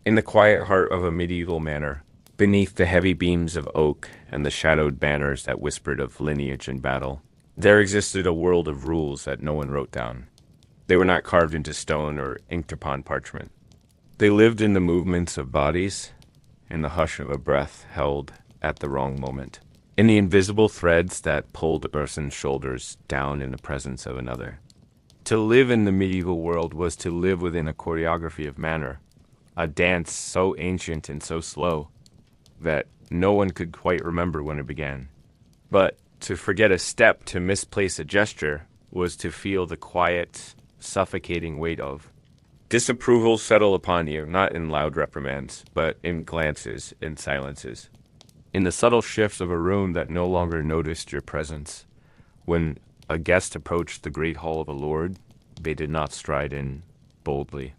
In the quiet heart of a medieval manor, beneath the heavy beams of oak and the shadowed banners that whispered of lineage and battle, there existed a world of rules that no one wrote down. They were not carved into stone or inked upon parchment. They lived in the movements of bodies, in the hush of a breath held at the wrong moment, in the invisible threads that pulled a person's shoulders down in the presence of another. To live in the medieval world was to live within a choreography of manner, a dance so ancient and so slow that no one could quite remember when it began. But to forget a step, to misplace a gesture, was to feel the quiet, suffocating weight of disapproval settle upon you, not in loud reprimands, but in glances and silences. In the subtle shifts of a room that no longer noticed your presence. When a guest approached the great hall of a lord, they did not stride in boldly.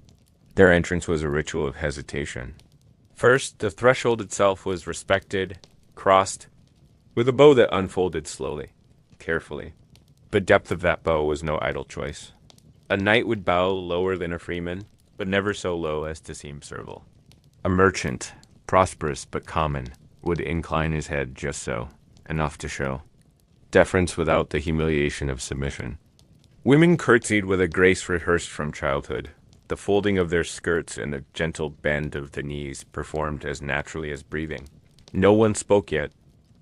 Their entrance was a ritual of hesitation. First, the threshold itself was respected, crossed, with a bow that unfolded slowly, carefully. The depth of that bow was no idle choice. A knight would bow lower than a freeman, but never so low as to seem servile. A merchant, prosperous but common, would incline his head just so, enough to show deference without the humiliation of submission. Women curtsied with a grace rehearsed from childhood. The folding of their skirts and the gentle bend of the knees performed as naturally as breathing. No one spoke yet.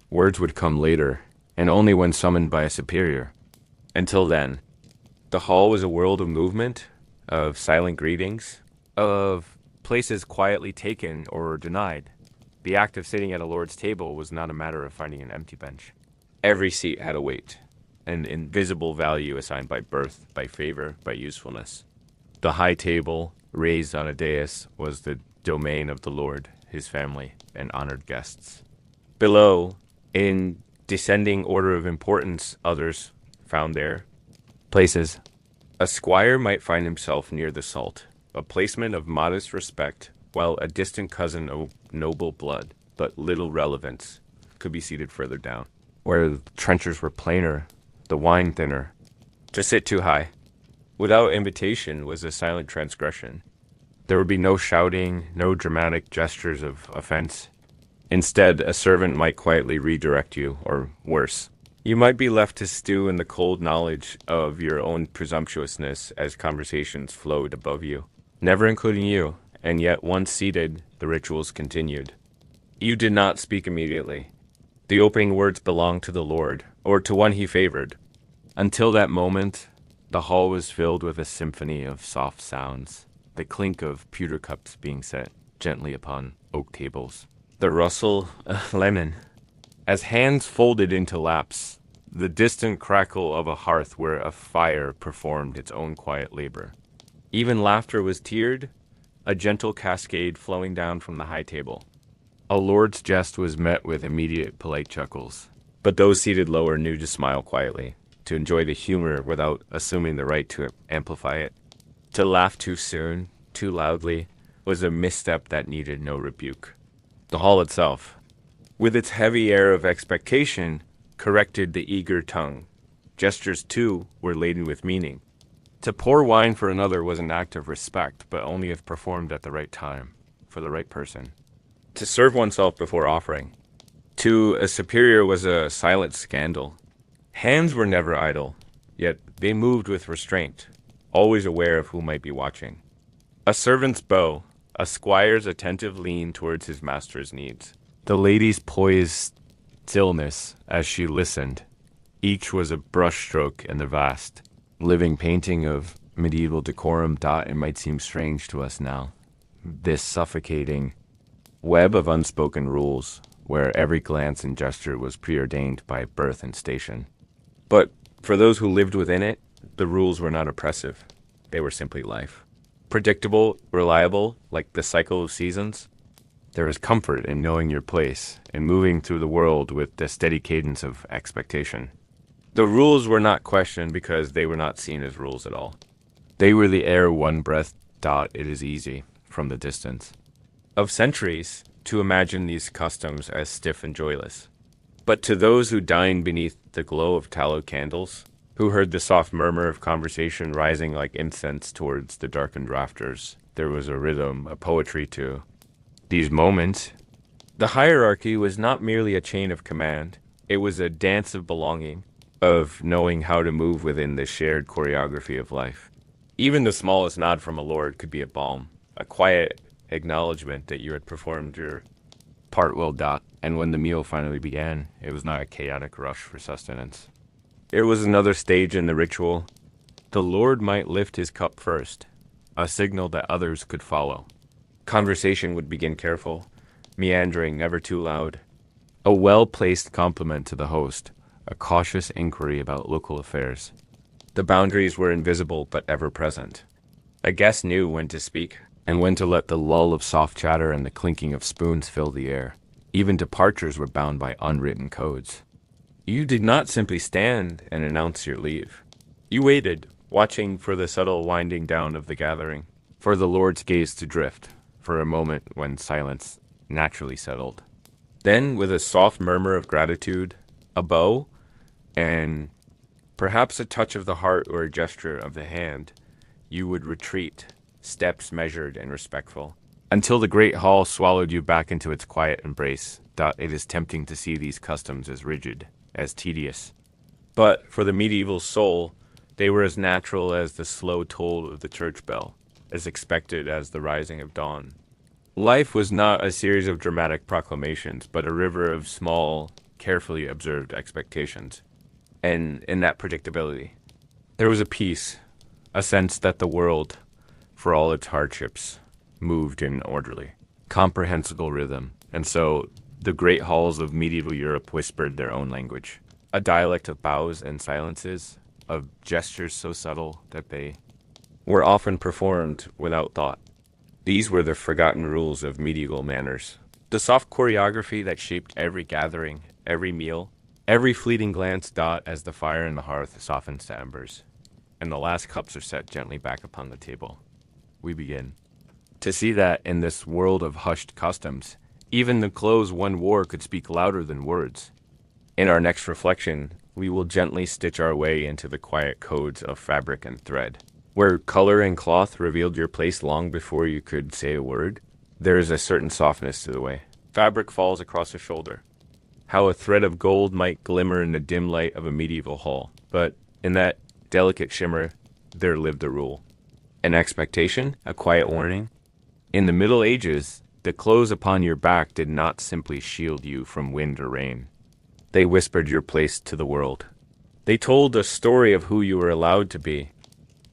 Words would come later, and only when summoned by a superior. Until then, the hall was a world of movement, of silent greetings, of places quietly taken or denied. The act of sitting at a lord's table was not a matter of finding an empty bench. Every seat had a weight, an invisible value assigned by birth, by favor, by usefulness. The high table, raised on a dais, was the domain of the lord, his family, and honored guests. Below, in descending order of importance, others found their places. A squire might find himself near the salt, a placement of modest respect, while a distant cousin of noble blood, but little relevance, could be seated further down, where the trenchers were plainer, the wine thinner. To sit too high, without invitation, was a silent transgression. There would be no shouting, no dramatic gestures of offense. Instead, a servant might quietly redirect you, or worse. You might be left to stew in the cold knowledge of your own presumptuousness as conversations flowed above you, never including you, and yet once seated, the rituals continued. You did not speak immediately. The opening words belonged to the Lord, or to one he favored. Until that moment, the hall was filled with a symphony of soft sounds, the clink of pewter cups being set gently upon oak tables, the rustle of lemon, as hands folded into laps, the distant crackle of a hearth where a fire performed its own quiet labor. Even laughter was tiered, a gentle cascade flowing down from the high table. A lord's jest was met with immediate polite chuckles, but those seated lower knew to smile quietly, to enjoy the humor without assuming the right to amplify it. To laugh too soon, too loudly, was a misstep that needed no rebuke. The hall itself, with its heavy air of expectation, corrected the eager tongue. Gestures, too, were laden with meaning. To pour wine for another was an act of respect, but only if performed at the right time, for the right person. To serve oneself before offering, to a superior, was a silent scandal. Hands were never idle, yet they moved with restraint, always aware of who might be watching. A servant's bow, a squire's attentive lean towards his master's needs. The lady's poised stillness as she listened. Each was a brushstroke in the vast, living painting of medieval decorum. It might seem strange to us now. This suffocating web of unspoken rules, where every glance and gesture was preordained by birth and station. But for those who lived within it, the rules were not oppressive. They were simply life. Predictable, reliable, like the cycle of seasons. There is comfort in knowing your place and moving through the world with the steady cadence of expectation. The rules were not questioned because they were not seen as rules at all. They were the air one breath. It is easy from the distance. Of centuries, to imagine these customs as stiff and joyless. But to those who dined beneath the glow of tallow candles, who heard the soft murmur of conversation rising like incense towards the darkened rafters, there was a rhythm, a poetry to These moments, the hierarchy was not merely a chain of command, it was a dance of belonging, of knowing how to move within the shared choreography of life. Even the smallest nod from a lord could be a balm, a quiet acknowledgement that you had performed your part well done. And when the meal finally began, it was not a chaotic rush for sustenance. It was another stage in the ritual. The lord might lift his cup first, a signal that others could follow. Conversation would begin careful, meandering, never too loud. A well-placed compliment to the host, a cautious inquiry about local affairs. The boundaries were invisible but ever present. A guest knew when to speak, and when to let the lull of soft chatter and the clinking of spoons fill the air. Even departures were bound by unwritten codes. You did not simply stand and announce your leave. You waited, watching for the subtle winding down of the gathering, for the Lord's gaze to drift, for a moment when silence naturally settled. Then, with a soft murmur of gratitude, a bow, and perhaps a touch of the heart or a gesture of the hand, you would retreat, steps measured and respectful, until the great hall swallowed you back into its quiet embrace. It is tempting to see these customs as rigid, as tedious. But for the medieval soul, they were as natural as the slow toll of the church bell, as expected as the rising of dawn. Life was not a series of dramatic proclamations, but a river of small, carefully observed expectations. And in that predictability, there was a peace, a sense that the world, for all its hardships, moved in orderly, comprehensible rhythm. And so the great halls of medieval Europe whispered their own language, a dialect of bows and silences, of gestures so subtle that they were often performed without thought. These were the forgotten rules of medieval manners, the soft choreography that shaped every gathering, every meal, every fleeting glance as the fire in the hearth softens to embers, and the last cups are set gently back upon the table. We begin. To see that in this world of hushed customs, even the clothes one wore could speak louder than words. In our next reflection, we will gently stitch our way into the quiet codes of fabric and thread. Where color and cloth revealed your place long before you could say a word, there is a certain softness to the way fabric falls across a shoulder. How a thread of gold might glimmer in the dim light of a medieval hall, but in that delicate shimmer, there lived a rule. An expectation, a quiet warning. In the Middle Ages, the clothes upon your back did not simply shield you from wind or rain. They whispered your place to the world. They told a story of who you were allowed to be.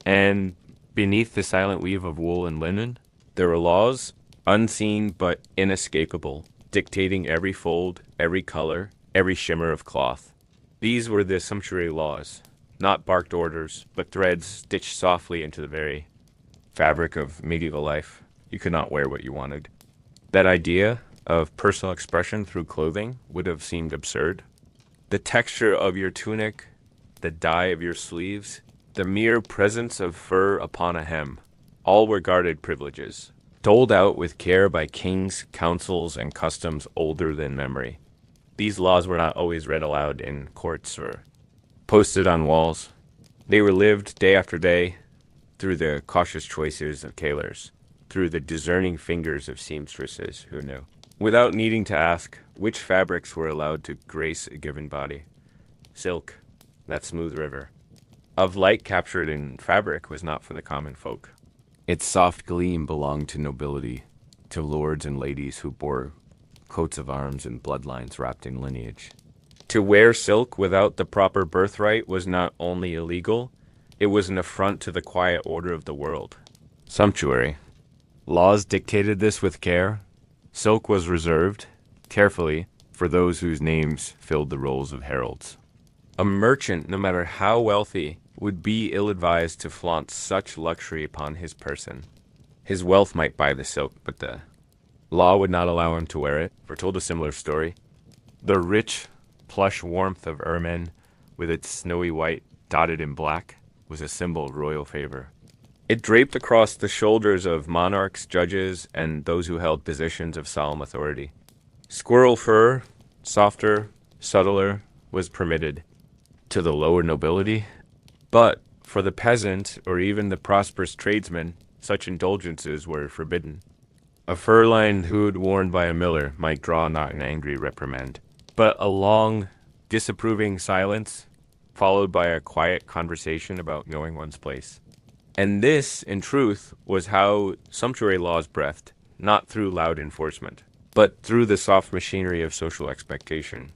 And beneath the silent weave of wool and linen, there were laws, unseen but inescapable, dictating every fold, every color, every shimmer of cloth. These were the sumptuary laws, not barked orders, but threads stitched softly into the very fabric of medieval life. You could not wear what you wanted. That idea of personal expression through clothing would have seemed absurd. The texture of your tunic, the dye of your sleeves, the mere presence of fur upon a hem, all were guarded privileges, doled out with care by kings, councils, and customs older than memory. These laws were not always read aloud in courts or posted on walls. They were lived day after day through the cautious choices of tailors, through the discerning fingers of seamstresses who knew, without needing to ask, which fabrics were allowed to grace a given body. Silk, that smooth river of light captured in fabric, was not for the common folk. Its soft gleam belonged to nobility, to lords and ladies who bore coats of arms and bloodlines wrapped in lineage. To wear silk without the proper birthright was not only illegal, it was an affront to the quiet order of the world. Sumptuary. Laws dictated this with care. Silk was reserved, carefully, for those whose names filled the rolls of heralds. A merchant, no matter how wealthy, would be ill-advised to flaunt such luxury upon his person. His wealth might buy the silk, but the law would not allow him to wear it. Foretold a similar story. The rich, plush warmth of ermine, with its snowy white dotted in black, was a symbol of royal favor. It draped across the shoulders of monarchs, judges, and those who held positions of solemn authority. Squirrel fur, softer, subtler, was permitted to the lower nobility, but for the peasant or even the prosperous tradesman, such indulgences were forbidden. A fur-lined hood worn by a miller might draw not an angry reprimand, but a long, disapproving silence, followed by a quiet conversation about knowing one's place. And this, in truth, was how sumptuary laws breathed, not through loud enforcement, but through the soft machinery of social expectation.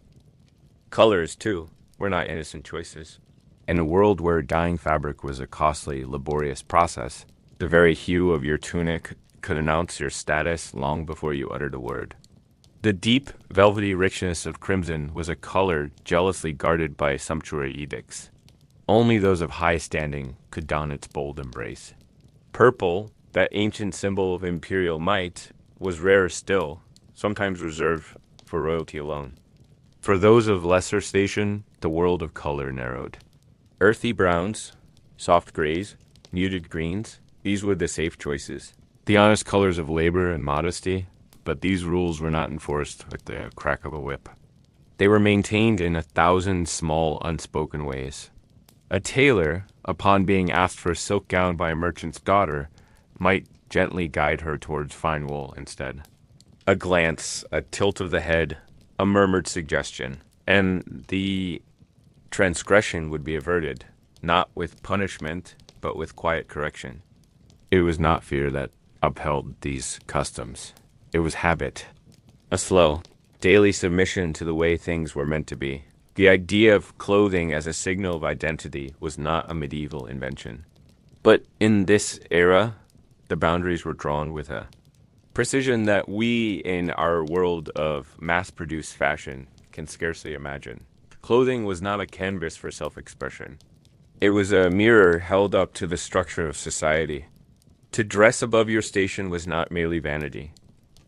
Colors, too, were not innocent choices. In a world where dyeing fabric was a costly, laborious process, the very hue of your tunic could announce your status long before you uttered a word. The deep, velvety richness of crimson was a color jealously guarded by sumptuary edicts. Only those of high standing could don its bold embrace. Purple, that ancient symbol of imperial might, was rarer still, sometimes reserved for royalty alone. For those of lesser station, the world of color narrowed. Earthy browns, soft grays, muted greens, these were the safe choices. The honest colors of labor and modesty, but these rules were not enforced with the crack of a whip. They were maintained in 1,000 small, unspoken ways. A tailor, upon being asked for a silk gown by a merchant's daughter, might gently guide her towards fine wool instead. A glance, a tilt of the head, a murmured suggestion, and the transgression would be averted, not with punishment, but with quiet correction. It was not fear that upheld these customs. It was habit. A slow, daily submission to the way things were meant to be. The idea of clothing as a signal of identity was not a medieval invention. But in this era, the boundaries were drawn with a precision that we, in our world of mass-produced fashion, can scarcely imagine. Clothing was not a canvas for self-expression. It was a mirror held up to the structure of society. To dress above your station was not merely vanity.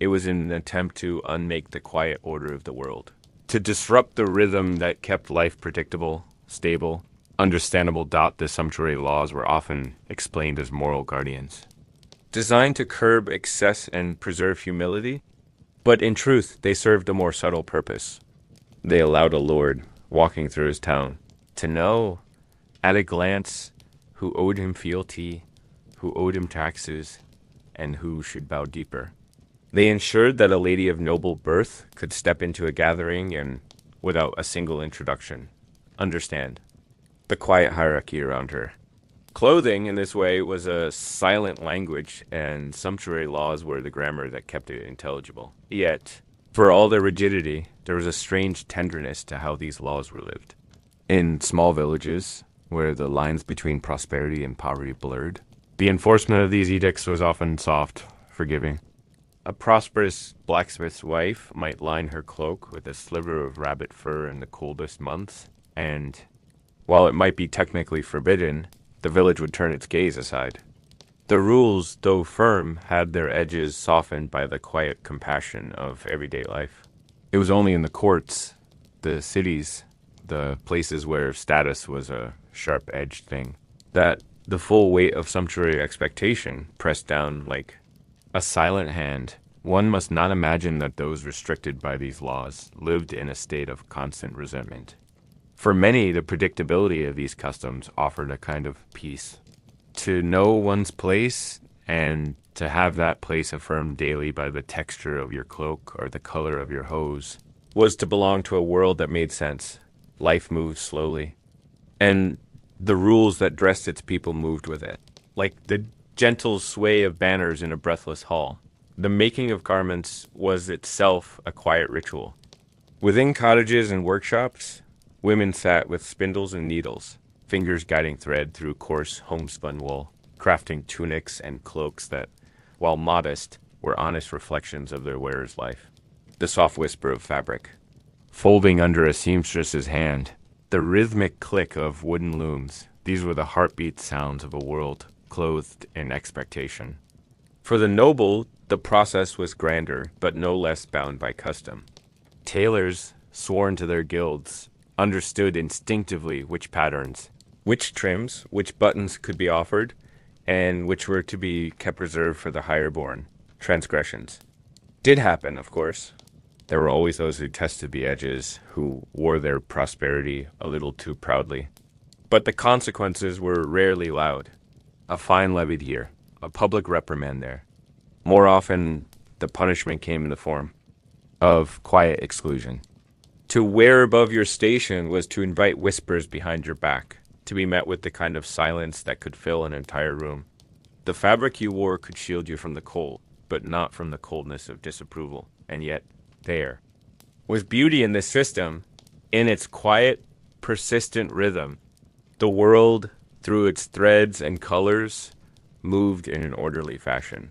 It was an attempt to unmake the quiet order of the world. To disrupt the rhythm that kept life predictable, stable, understandable. The sumptuary laws were often explained as moral guardians, designed to curb excess and preserve humility, but in truth they served a more subtle purpose. They allowed a lord, walking through his town, to know, at a glance, who owed him fealty, who owed him taxes, and who should bow deeper. They ensured that a lady of noble birth could step into a gathering and, without a single introduction, understand the quiet hierarchy around her. Clothing, in this way, was a silent language, and sumptuary laws were the grammar that kept it intelligible. Yet, for all their rigidity, there was a strange tenderness to how these laws were lived. In small villages, where the lines between prosperity and poverty blurred, the enforcement of these edicts was often soft, forgiving. A prosperous blacksmith's wife might line her cloak with a sliver of rabbit fur in the coldest months, and, while it might be technically forbidden, the village would turn its gaze aside. The rules, though firm, had their edges softened by the quiet compassion of everyday life. It was only in the courts, the cities, the places where status was a sharp-edged thing, that the full weight of sumptuary expectation pressed down like a silent hand. One must not imagine that those restricted by these laws lived in a state of constant resentment. For many, the predictability of these customs offered a kind of peace. To know one's place and to have that place affirmed daily by the texture of your cloak or the color of your hose was to belong to a world that made sense. Life moved slowly, and the rules that dressed its people moved with it, like the gentle sway of banners in a breathless hall. The making of garments was itself a quiet ritual. Within cottages and workshops, women sat with spindles and needles, fingers guiding thread through coarse homespun wool, crafting tunics and cloaks that, while modest, were honest reflections of their wearer's life. The soft whisper of fabric, folding under a seamstress's hand, the rhythmic click of wooden looms, these were the heartbeat sounds of a world clothed in expectation. For the noble, the process was grander, but no less bound by custom. Tailors, sworn to their guilds, understood instinctively which patterns, which trims, which buttons could be offered, and which were to be kept reserved for the higher-born. Transgressions did happen, of course. There were always those who tested the edges, who wore their prosperity a little too proudly. But the consequences were rarely loud. A fine levied here, a public reprimand there. More often, the punishment came in the form of quiet exclusion. To wear above your station was to invite whispers behind your back, to be met with the kind of silence that could fill an entire room. The fabric you wore could shield you from the cold, but not from the coldness of disapproval. And yet, there was beauty in this system, in its quiet, persistent rhythm. The world, through its threads and colors, moved in an orderly fashion.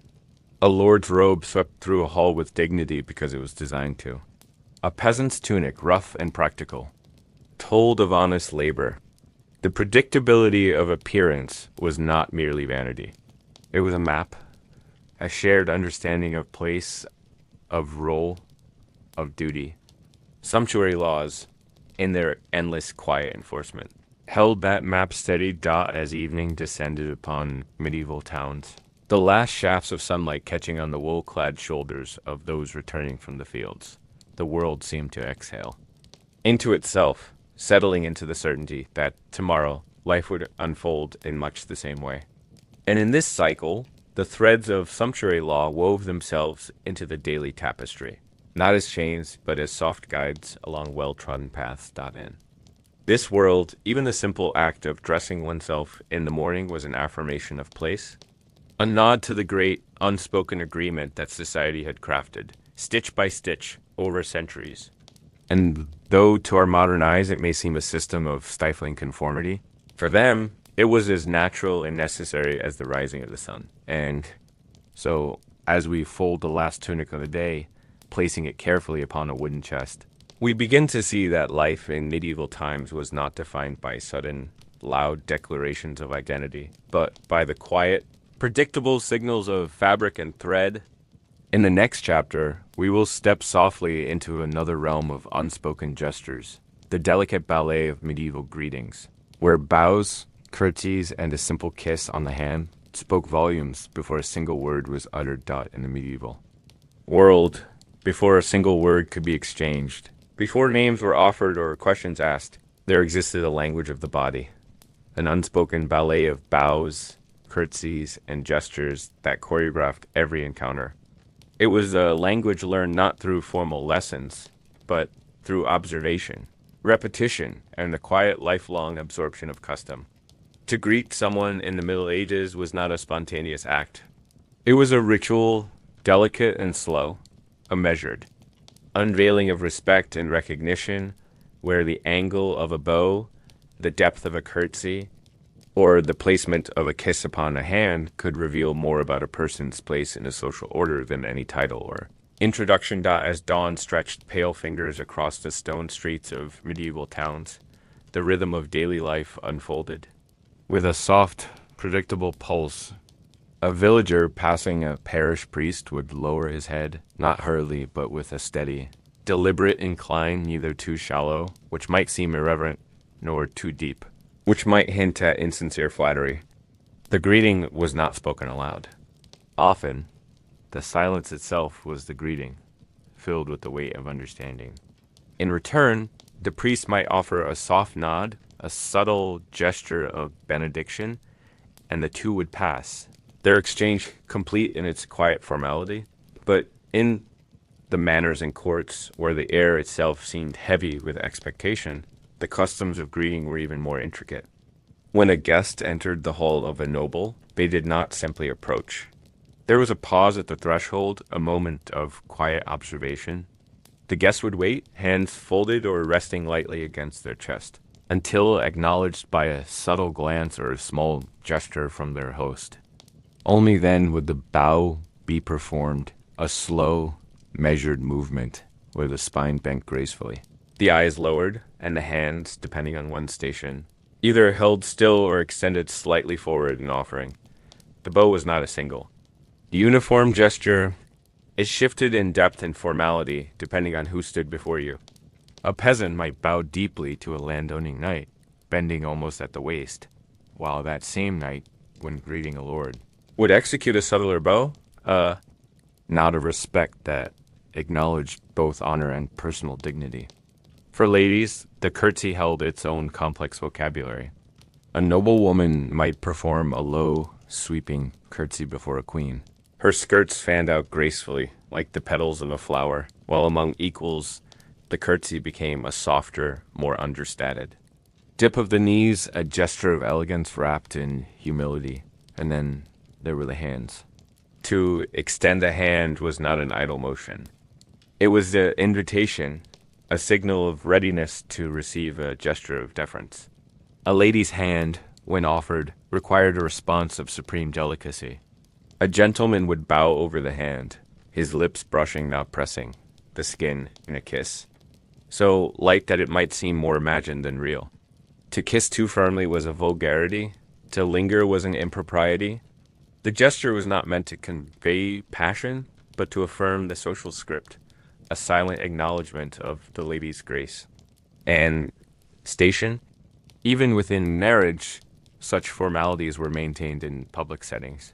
A lord's robe swept through a hall with dignity because it was designed to. A peasant's tunic, rough and practical, told of honest labor. The predictability of appearance was not merely vanity. It was a map, a shared understanding of place, of role, of duty. Sumptuary laws, in their endless quiet enforcement, held that map steady as evening descended upon medieval towns. The last shafts of sunlight catching on the wool-clad shoulders of those returning from the fields. The world seemed to exhale into itself, settling into the certainty that tomorrow life would unfold in much the same way. And in this cycle, the threads of sumptuary law wove themselves into the daily tapestry, not as chains, but as soft guides along well-trodden paths. In this world, even the simple act of dressing oneself in the morning was an affirmation of place, a nod to the great unspoken agreement that society had crafted, stitch by stitch, over centuries. And though to our modern eyes it may seem a system of stifling conformity, for them it was as natural and necessary as the rising of the sun. And so, as we fold the last tunic of the day, placing it carefully upon a wooden chest, we begin to see that life in medieval times was not defined by sudden, loud declarations of identity, but by the quiet, predictable signals of fabric and thread. In the next chapter, we will step softly into another realm of unspoken gestures, the delicate ballet of medieval greetings, where bows, curtsies, and a simple kiss on the hand spoke volumes before a single word was uttered. In the medieval world, before a single word could be exchanged, before names were offered or questions asked, there existed a language of the body, an unspoken ballet of bows, curtsies, and gestures that choreographed every encounter. It was a language learned not through formal lessons, but through observation, repetition, and the quiet lifelong absorption of custom. To greet someone in the Middle Ages was not a spontaneous act. It was a ritual, delicate and slow, a measured unveiling of respect and recognition, where the angle of a bow, the depth of a curtsy, or the placement of a kiss upon a hand could reveal more about a person's place in a social order than any title or introduction. As dawn stretched pale fingers across the stone streets of medieval towns, the rhythm of daily life unfolded. With a soft, predictable pulse, a villager passing a parish priest would lower his head, not hurriedly, but with a steady, deliberate incline, neither too shallow, which might seem irreverent, nor too deep, which might hint at insincere flattery. The greeting was not spoken aloud. Often, the silence itself was the greeting, filled with the weight of understanding. In return, the priest might offer a soft nod, a subtle gesture of benediction, and the two would pass, their exchange complete in its quiet formality. But in the manors and courts, where the air itself seemed heavy with expectation, the customs of greeting were even more intricate. When a guest entered the hall of a noble, they did not simply approach. There was a pause at the threshold, a moment of quiet observation. The guest would wait, hands folded or resting lightly against their chest, until acknowledged by a subtle glance or a small gesture from their host. Only then would the bow be performed, a slow, measured movement where the spine bent gracefully, the eyes lowered, and the hands, depending on one's station, either held still or extended slightly forward in offering. The bow was not a single. The uniform gesture is shifted in depth and formality depending on who stood before you. A peasant might bow deeply to a landowning knight, bending almost at the waist, while that same knight, when greeting a lord, would execute a subtler bow, nod of respect that acknowledged both honor and personal dignity. For ladies, the curtsy held its own complex vocabulary. A noble woman might perform a low, sweeping curtsy before a queen, her skirts fanned out gracefully, like the petals of a flower, while among equals, the curtsy became a softer, more understated. Dip of the knees, a gesture of elegance wrapped in humility, and then there were the hands. To extend a hand was not an idle motion. It was the invitation, a signal of readiness to receive a gesture of deference. A lady's hand, when offered, required a response of supreme delicacy. A gentleman would bow over the hand, his lips brushing, not pressing, the skin in a kiss, so light that it might seem more imagined than real. To kiss too firmly was a vulgarity, to linger was an impropriety. The gesture was not meant to convey passion, but to affirm the social script, a silent acknowledgement of the lady's grace. And station? Even within marriage, such formalities were maintained in public settings.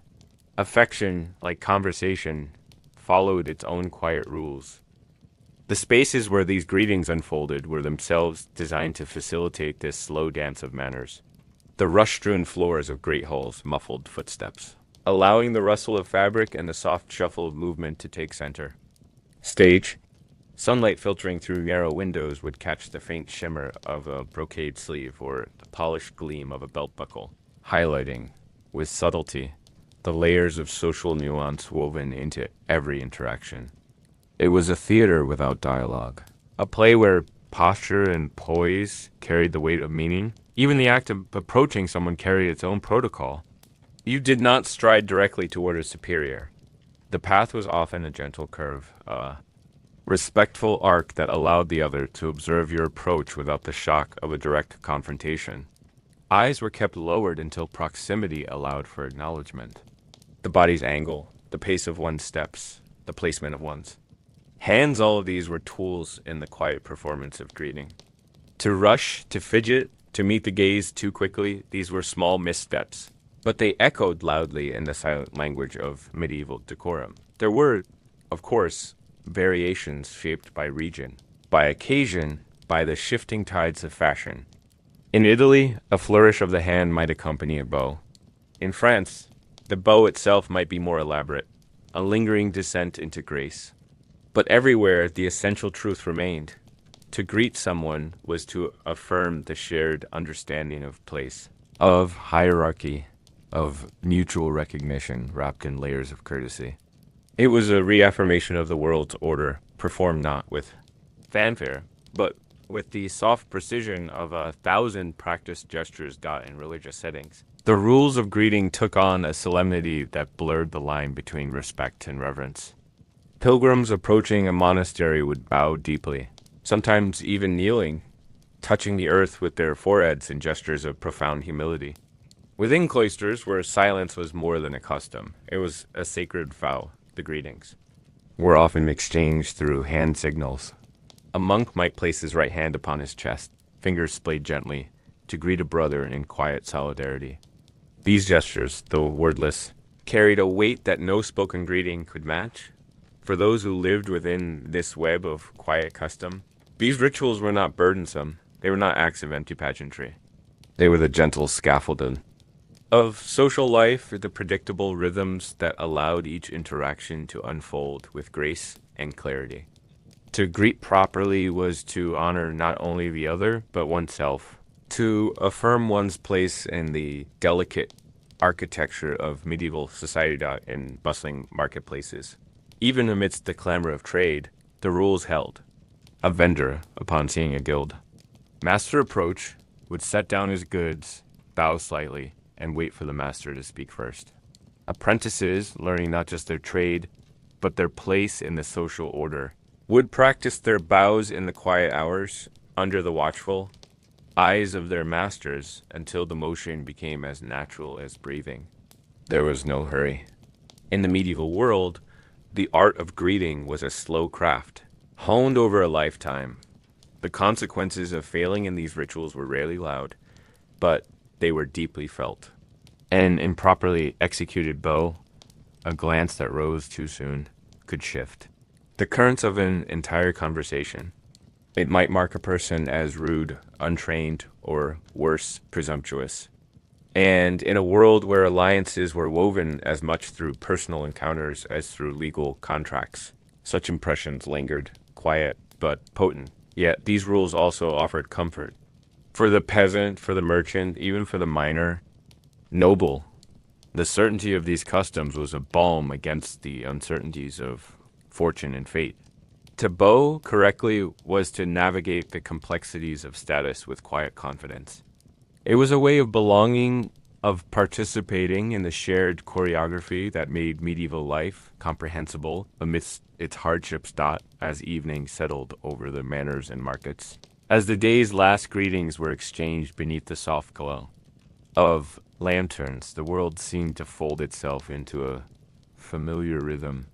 Affection, like conversation, followed its own quiet rules. The spaces where these greetings unfolded were themselves designed to facilitate this slow dance of manners. The rush-strewn floors of great halls muffled footsteps, allowing the rustle of fabric and the soft shuffle of movement to take center. Stage. Sunlight filtering through narrow windows would catch the faint shimmer of a brocade sleeve or the polished gleam of a belt buckle, highlighting, with subtlety, the layers of social nuance woven into every interaction. It was a theater without dialogue, a play where posture and poise carried the weight of meaning. Even the act of approaching someone carried its own protocol. You did not stride directly toward a superior. The path was often a gentle curve, a respectful arc that allowed the other to observe your approach without the shock of a direct confrontation. Eyes were kept lowered until proximity allowed for acknowledgement. The body's angle, the pace of one's steps, the placement of one's. Hands, all of these were tools in the quiet performance of greeting. To rush, to fidget, to meet the gaze too quickly, these were small missteps, but they echoed loudly in the silent language of medieval decorum. There were, of course, variations shaped by region, by occasion, by the shifting tides of fashion. In Italy, a flourish of the hand might accompany a bow. In France, the bow itself might be more elaborate, a lingering descent into grace. But everywhere, the essential truth remained. To greet someone was to affirm the shared understanding of place, of hierarchy, of mutual recognition wrapped in layers of courtesy. It was a reaffirmation of the world's order, performed not with fanfare, but with the soft precision of 1,000 practiced gestures got in religious settings. The rules of greeting took on a solemnity that blurred the line between respect and reverence. Pilgrims approaching a monastery would bow deeply, sometimes even kneeling, touching the earth with their foreheads in gestures of profound humility. Within cloisters, where silence was more than a custom, it was a sacred vow. The greetings were often exchanged through hand signals. A monk might place his right hand upon his chest, fingers splayed gently, to greet a brother in quiet solidarity. These gestures, though wordless, carried a weight that no spoken greeting could match. For those who lived within this web of quiet custom, these rituals were not burdensome. They were not acts of empty pageantry. They were the gentle scaffolding of social life, the predictable rhythms that allowed each interaction to unfold with grace and clarity. To greet properly was to honor not only the other, but oneself. To affirm one's place in the delicate architecture of medieval society in bustling marketplaces. Even amidst the clamor of trade, the rules held. A vendor, upon seeing a guild, master approach, would set down his goods, bow slightly, and wait for the master to speak first. Apprentices, learning not just their trade, but their place in the social order, would practice their bows in the quiet hours, under the watchful eyes of their masters, until the motion became as natural as breathing. There was no hurry. In the medieval world, the art of greeting was a slow craft, honed over a lifetime. The consequences of failing in these rituals were rarely loud, but they were deeply felt. An improperly executed bow, a glance that rose too soon, could shift the currents of an entire conversation. It might mark a person as rude, untrained, or worse, presumptuous. And in a world where alliances were woven as much through personal encounters as through legal contracts, Such impressions lingered, quiet but potent. Yet these rules also offered comfort. For the peasant, for the merchant, even for the miner, noble. The certainty of these customs was a balm against the uncertainties of fortune and fate. To bow correctly was to navigate the complexities of status with quiet confidence. It was a way of belonging, of participating in the shared choreography that made medieval life comprehensible amidst its hardships. As evening settled over the manors and markets, as the day's last greetings were exchanged beneath the soft glow of lanterns, the world seemed to fold itself into a familiar rhythm.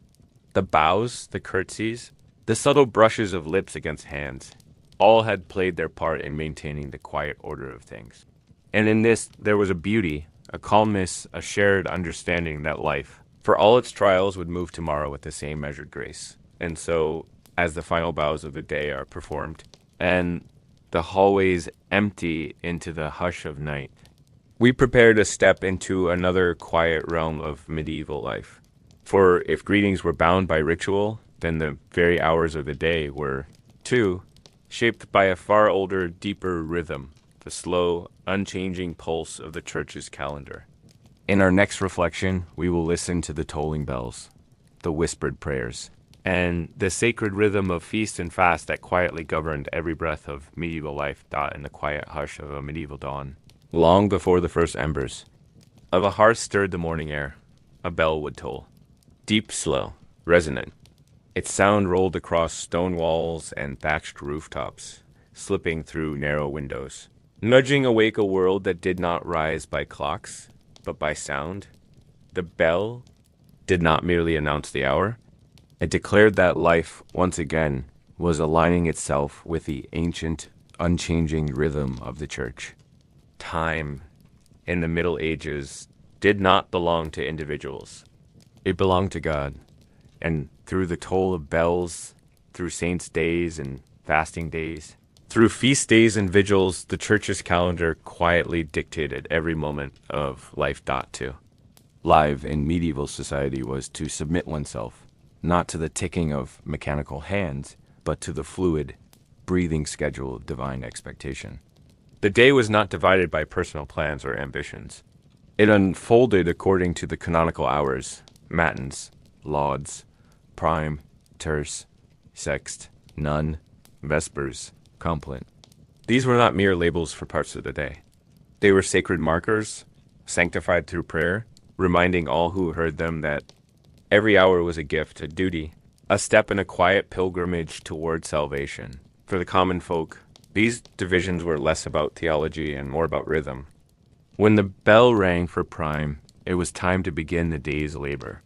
The bows, the curtsies, the subtle brushes of lips against hands, all had played their part in maintaining the quiet order of things. And in this, there was a beauty, a calmness, a shared understanding that life, for all its trials, would move tomorrow with the same measured grace. And so, as the final bows of the day are performed, and the hallways empty into the hush of night, we prepare to step into another quiet realm of medieval life. For if greetings were bound by ritual, then the very hours of the day were, too, shaped by a far older, deeper rhythm, the slow, unchanging pulse of the church's calendar. In our next reflection, we will listen to the tolling bells, the whispered prayers, and the sacred rhythm of feast and fast that quietly governed every breath of medieval life. In the quiet hush of a medieval dawn, long before the first embers of a hearth stirred the morning air, a bell would toll, deep, slow, resonant. Its sound rolled across stone walls and thatched rooftops, slipping through narrow windows, nudging awake a world that did not rise by clocks, but by sound. The bell did not merely announce the hour. It declared that life, once again, was aligning itself with the ancient, unchanging rhythm of the church. Time, in the Middle Ages, did not belong to individuals. It belonged to God. And through the toll of bells, through saints' days and fasting days, through feast days and vigils, the church's calendar quietly dictated every moment of life. To live in medieval society was to submit oneself, not to the ticking of mechanical hands, but to the fluid, breathing schedule of divine expectation. The day was not divided by personal plans or ambitions. It unfolded according to the canonical hours, matins, lauds, prime, terce, sext, none, vespers, compline. These were not mere labels for parts of the day. They were sacred markers, sanctified through prayer, reminding all who heard them that every hour was a gift, a duty, a step in a quiet pilgrimage toward salvation. For the common folk, these divisions were less about theology and more about rhythm. When the bell rang for prime, it was time to begin the day's labor.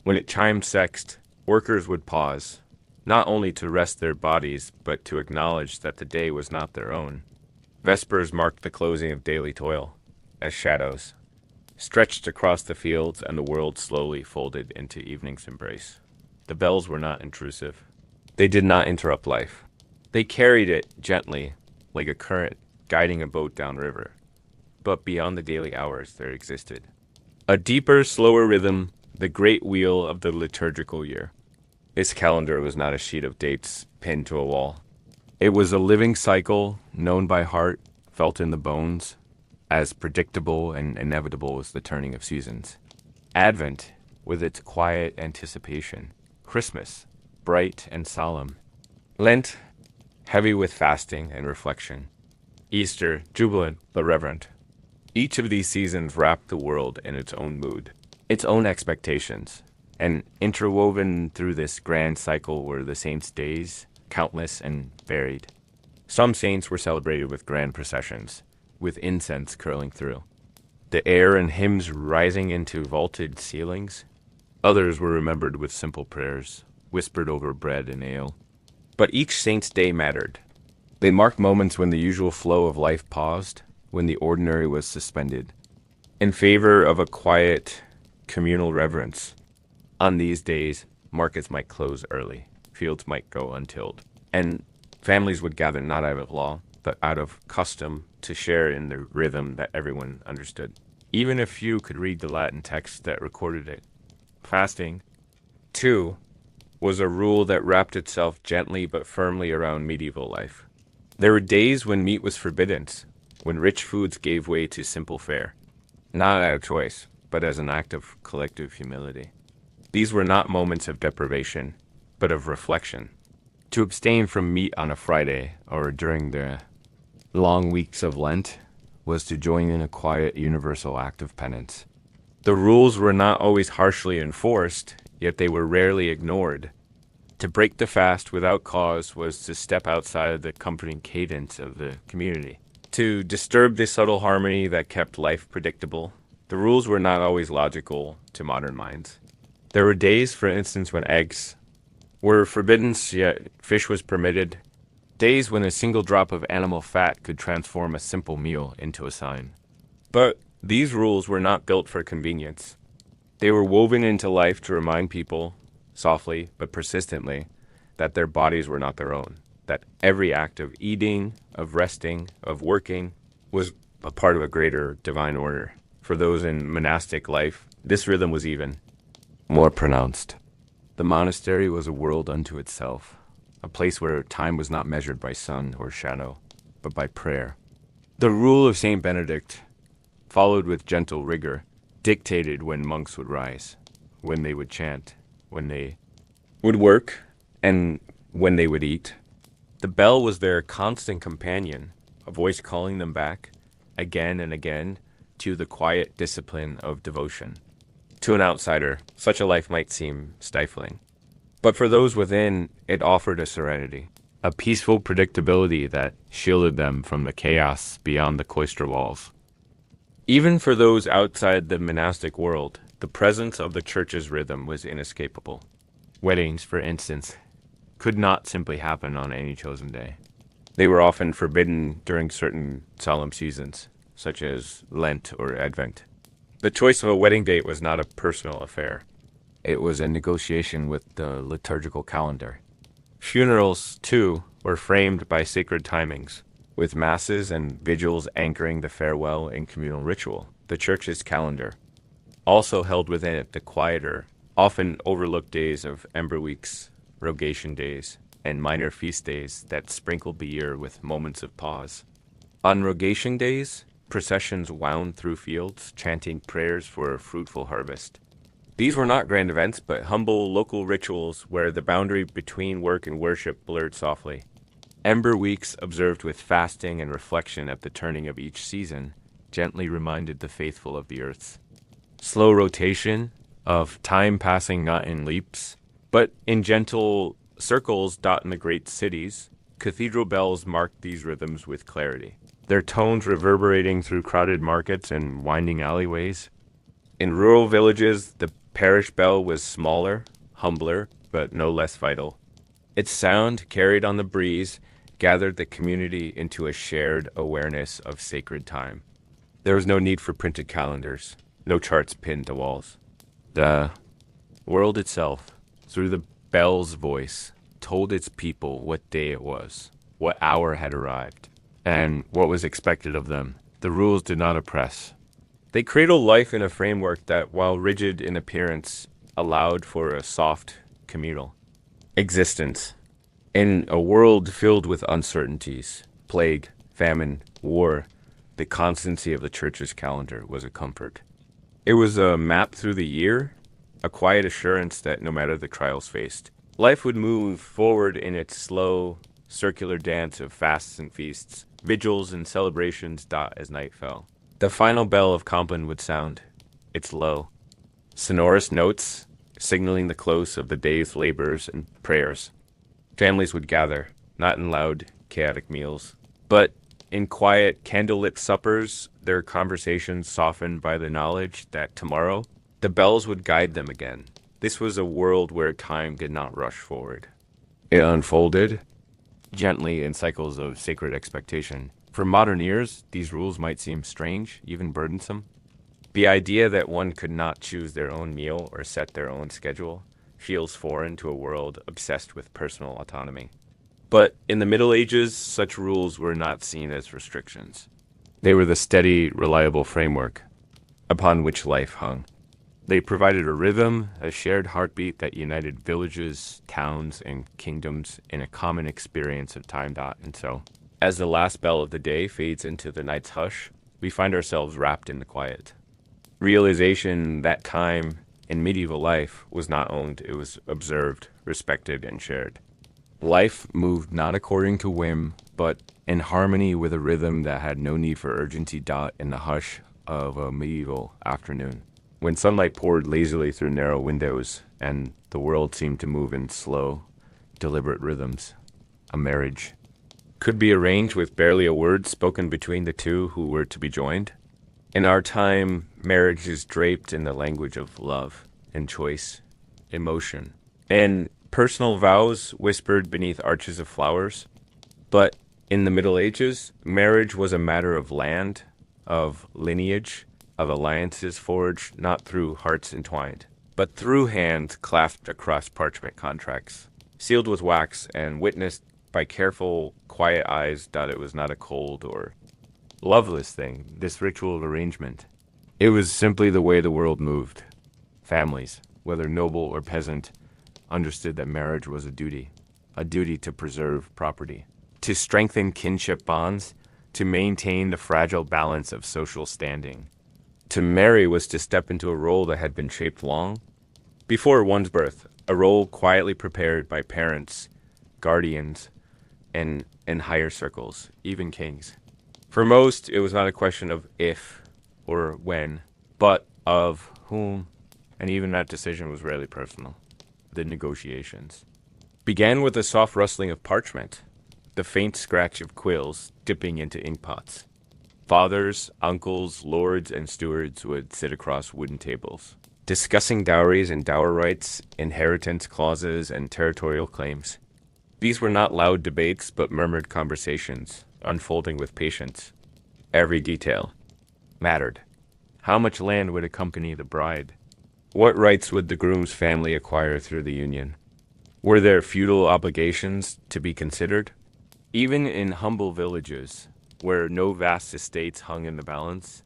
When it chimed sext, workers would pause, not only to rest their bodies, but to acknowledge that the day was not their own. Vespers marked the closing of daily toil, as shadows stretched across the fields and the world slowly folded into evening's embrace. The bells were not intrusive. They did not interrupt life. They carried it gently, like a current guiding a boat downriver. But beyond the daily hours there existed a deeper, slower rhythm, the great wheel of the liturgical year. Its calendar was not a sheet of dates pinned to a wall. It was a living cycle, known by heart, felt in the bones, as predictable and inevitable as the turning of seasons. Advent, with its quiet anticipation. Christmas, bright and solemn. Lent, heavy with fasting and reflection. Easter, jubilant but reverent. Each of these seasons wrapped the world in its own mood, its own expectations, and interwoven through this grand cycle were the saints' days, countless and varied. Some saints were celebrated with grand processions, with incense curling through, the air and hymns rising into vaulted ceilings. Others were remembered with simple prayers, whispered over bread and ale. But each saint's day mattered. They marked moments when the usual flow of life paused, when the ordinary was suspended, in favor of a quiet, communal reverence. On these days, markets might close early, fields might go untilled, and families would gather not out of law, but out of custom to share in the rhythm that everyone understood. Even if few could read the Latin text that recorded it. Fasting, too, was a rule that wrapped itself gently but firmly around medieval life. There were days when meat was forbidden, when rich foods gave way to simple fare, not out of choice, but as an act of collective humility. These were not moments of deprivation, but of reflection. To abstain from meat on a Friday or during the long weeks of Lent was to join in a quiet universal act of penance. The rules were not always harshly enforced, yet they were rarely ignored. To break the fast without cause was to step outside of the comforting cadence of the community. To disturb the subtle harmony that kept life predictable, the rules were not always logical to modern minds. There were days, for instance, when eggs were forbidden, yet fish was permitted. Days when a single drop of animal fat could transform a simple meal into a sign. But these rules were not built for convenience. They were woven into life to remind people, softly but persistently, that their bodies were not their own, that every act of eating, of resting, of working was a part of a greater divine order. For those in monastic life, this rhythm was even more pronounced. The monastery was a world unto itself, a place where time was not measured by sun or shadow, but by prayer. The rule of Saint Benedict, followed with gentle rigor, dictated when monks would rise, when they would chant, when they would work, and when they would eat. The bell was their constant companion, a voice calling them back, again and again, to the quiet discipline of devotion. To an outsider, such a life might seem stifling. But for those within, it offered a serenity, a peaceful predictability that shielded them from the chaos beyond the cloister walls. Even for those outside the monastic world, the presence of the church's rhythm was inescapable. Weddings, for instance, could not simply happen on any chosen day. They were often forbidden during certain solemn seasons, such as Lent or Advent. The choice of a wedding date was not a personal affair. It was a negotiation with the liturgical calendar. Funerals, too, were framed by sacred timings, with masses and vigils anchoring the farewell and communal ritual. The church's calendar also held within it the quieter, often overlooked days of Ember Weeks, Rogation Days, and minor feast days that sprinkled the year with moments of pause. On Rogation Days, processions wound through fields, chanting prayers for a fruitful harvest. These were not grand events, but humble local rituals where the boundary between work and worship blurred softly. Ember Weeks, observed with fasting and reflection at the turning of each season, gently reminded the faithful of the earth's slow rotation, of time passing not in leaps, but in gentle circles dotting the great cities. Cathedral bells marked these rhythms with clarity, their tones reverberating through crowded markets and winding alleyways. In rural villages, the parish bell was smaller, humbler, but no less vital. Its sound, carried on the breeze, gathered the community into a shared awareness of sacred time. There was no need for printed calendars, no charts pinned to walls. The world itself, through the bell's voice, told its people what day it was, what hour had arrived, and what was expected of them. The rules did not oppress. They cradled life in a framework that, while rigid in appearance, allowed for a soft, communal existence. In a world filled with uncertainties, plague, famine, war, the constancy of the church's calendar was a comfort. It was a map through the year, a quiet assurance that no matter the trials faced, life would move forward in its slow, circular dance of fasts and feasts, vigils and celebrations dot as night fell. The final bell of Compline would sound, its low, sonorous notes signaling the close of the day's labors and prayers. Families would gather, not in loud, chaotic meals, but in quiet, candlelit suppers, their conversations softened by the knowledge that tomorrow, the bells would guide them again. This was a world where time did not rush forward. It unfolded gently in cycles of sacred expectation. For modern ears, these rules might seem strange, even burdensome. The idea that one could not choose their own meal or set their own schedule feels foreign to a world obsessed with personal autonomy. But in the Middle Ages, such rules were not seen as restrictions. They were the steady, reliable framework upon which life hung. They provided a rhythm, a shared heartbeat that united villages, towns, and kingdoms in a common experience of time. And so, as the last bell of the day fades into the night's hush, we find ourselves wrapped in the quiet. Realization that time in medieval life was not owned, it was observed, respected, and shared. Life moved not according to whim, but in harmony with a rhythm that had no need for urgency. In the hush of a medieval afternoon, when sunlight poured lazily through narrow windows and the world seemed to move in slow, deliberate rhythms, a marriage could be arranged with barely a word spoken between the two who were to be joined. In our time, marriage is draped in the language of love and choice, emotion, and personal vows whispered beneath arches of flowers. But in the Middle Ages, marriage was a matter of land, of lineage, of alliances forged not through hearts entwined, but through hands clasped across parchment contracts, sealed with wax and witnessed by careful, quiet eyes that it was not a cold or loveless thing, this ritual arrangement. It was simply the way the world moved. Families, whether noble or peasant, understood that marriage was a duty to preserve property, to strengthen kinship bonds, to maintain the fragile balance of social standing. To marry was to step into a role that had been shaped long before one's birth, a role quietly prepared by parents, guardians, and in higher circles, even kings. For most, it was not a question of if or when, but of whom, and even that decision was rarely personal. The negotiations began with a soft rustling of parchment, the faint scratch of quills dipping into inkpots. Fathers, uncles, lords, and stewards would sit across wooden tables, discussing dowries and dower rights, inheritance clauses, and territorial claims. These were not loud debates, but murmured conversations, unfolding with patience. Every detail mattered. How much land would accompany the bride? What rights would the groom's family acquire through the union? Were there feudal obligations to be considered? Even in humble villages, where no vast estates hung in the balance,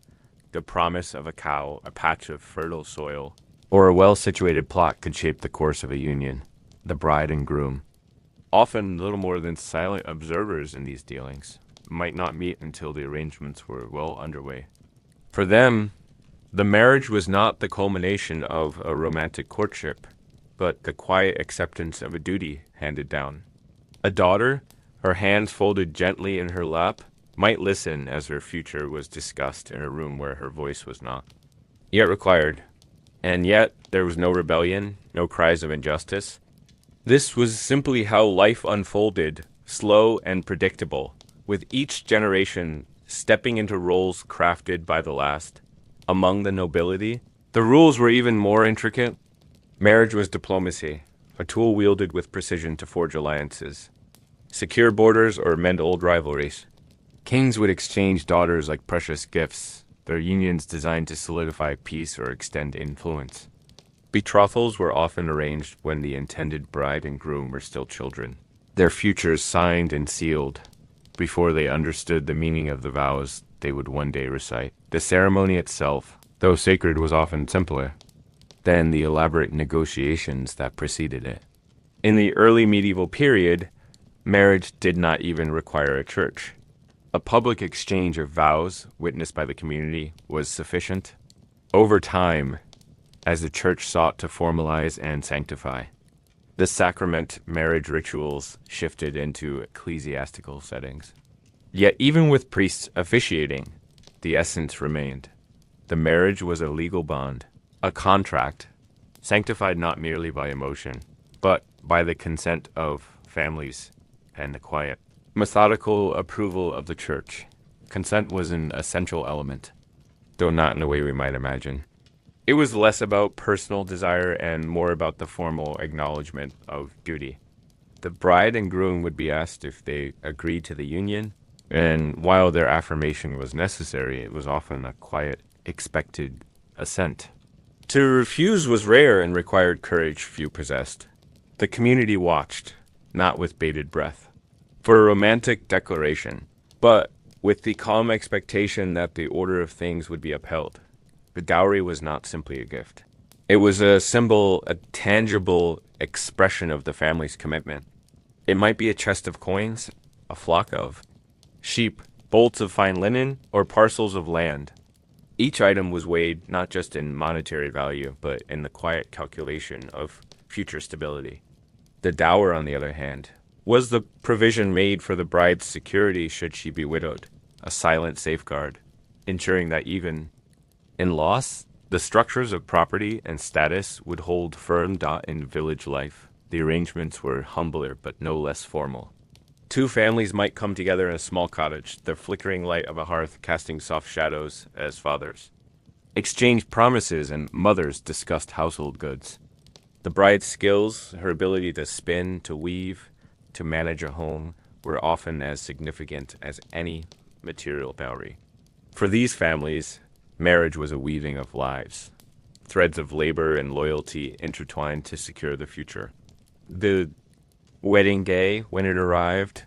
the promise of a cow, a patch of fertile soil, or a well-situated plot could shape the course of a union. The bride and groom, often little more than silent observers in these dealings, might not meet until the arrangements were well underway. For them, the marriage was not the culmination of a romantic courtship, but the quiet acceptance of a duty handed down. A daughter, her hands folded gently in her lap, might listen as her future was discussed in a room where her voice was not yet required. And yet there was no rebellion, no cries of injustice. This was simply how life unfolded, slow and predictable, with each generation stepping into roles crafted by the last. Among the nobility, the rules were even more intricate. Marriage was diplomacy, a tool wielded with precision to forge alliances, secure borders, or mend old rivalries. Kings would exchange daughters like precious gifts, their unions designed to solidify peace or extend influence. Betrothals were often arranged when the intended bride and groom were still children, their futures signed and sealed before they understood the meaning of the vows they would one day recite. The ceremony itself, though sacred, was often simpler than the elaborate negotiations that preceded it. In the early medieval period, marriage did not even require a church. A public exchange of vows, witnessed by the community, was sufficient. Over time, as the church sought to formalize and sanctify, the sacrament marriage rituals shifted into ecclesiastical settings. Yet even with priests officiating, the essence remained. The marriage was a legal bond, a contract, sanctified not merely by emotion, but by the consent of families and the quiet, methodical approval of the church. Consent was an essential element, though not in the way we might imagine. It was less about personal desire and more about the formal acknowledgement of duty. The bride and groom would be asked if they agreed to the union, and while their affirmation was necessary, it was often a quiet, expected assent. To refuse was rare and required courage few possessed. The community watched, not with bated breath, for a romantic declaration, but with the calm expectation that the order of things would be upheld. The dowry was not simply a gift. It was a symbol, a tangible expression of the family's commitment. It might be a chest of coins, a flock of sheep, bolts of fine linen, or parcels of land. Each item was weighed not just in monetary value, but in the quiet calculation of future stability. The dower, on the other hand, was the provision made for the bride's security should she be widowed, a silent safeguard, ensuring that even in loss, the structures of property and status would hold firm in village life. The arrangements were humbler but no less formal. Two families might come together in a small cottage, the flickering light of a hearth casting soft shadows as fathers. Exchange promises and mothers discussed household goods. The bride's skills, her ability to spin, to weave, to manage a home, were often as significant as any material dowry. For these families, marriage was a weaving of lives, threads of labor and loyalty intertwined to secure the future. The wedding day, when it arrived,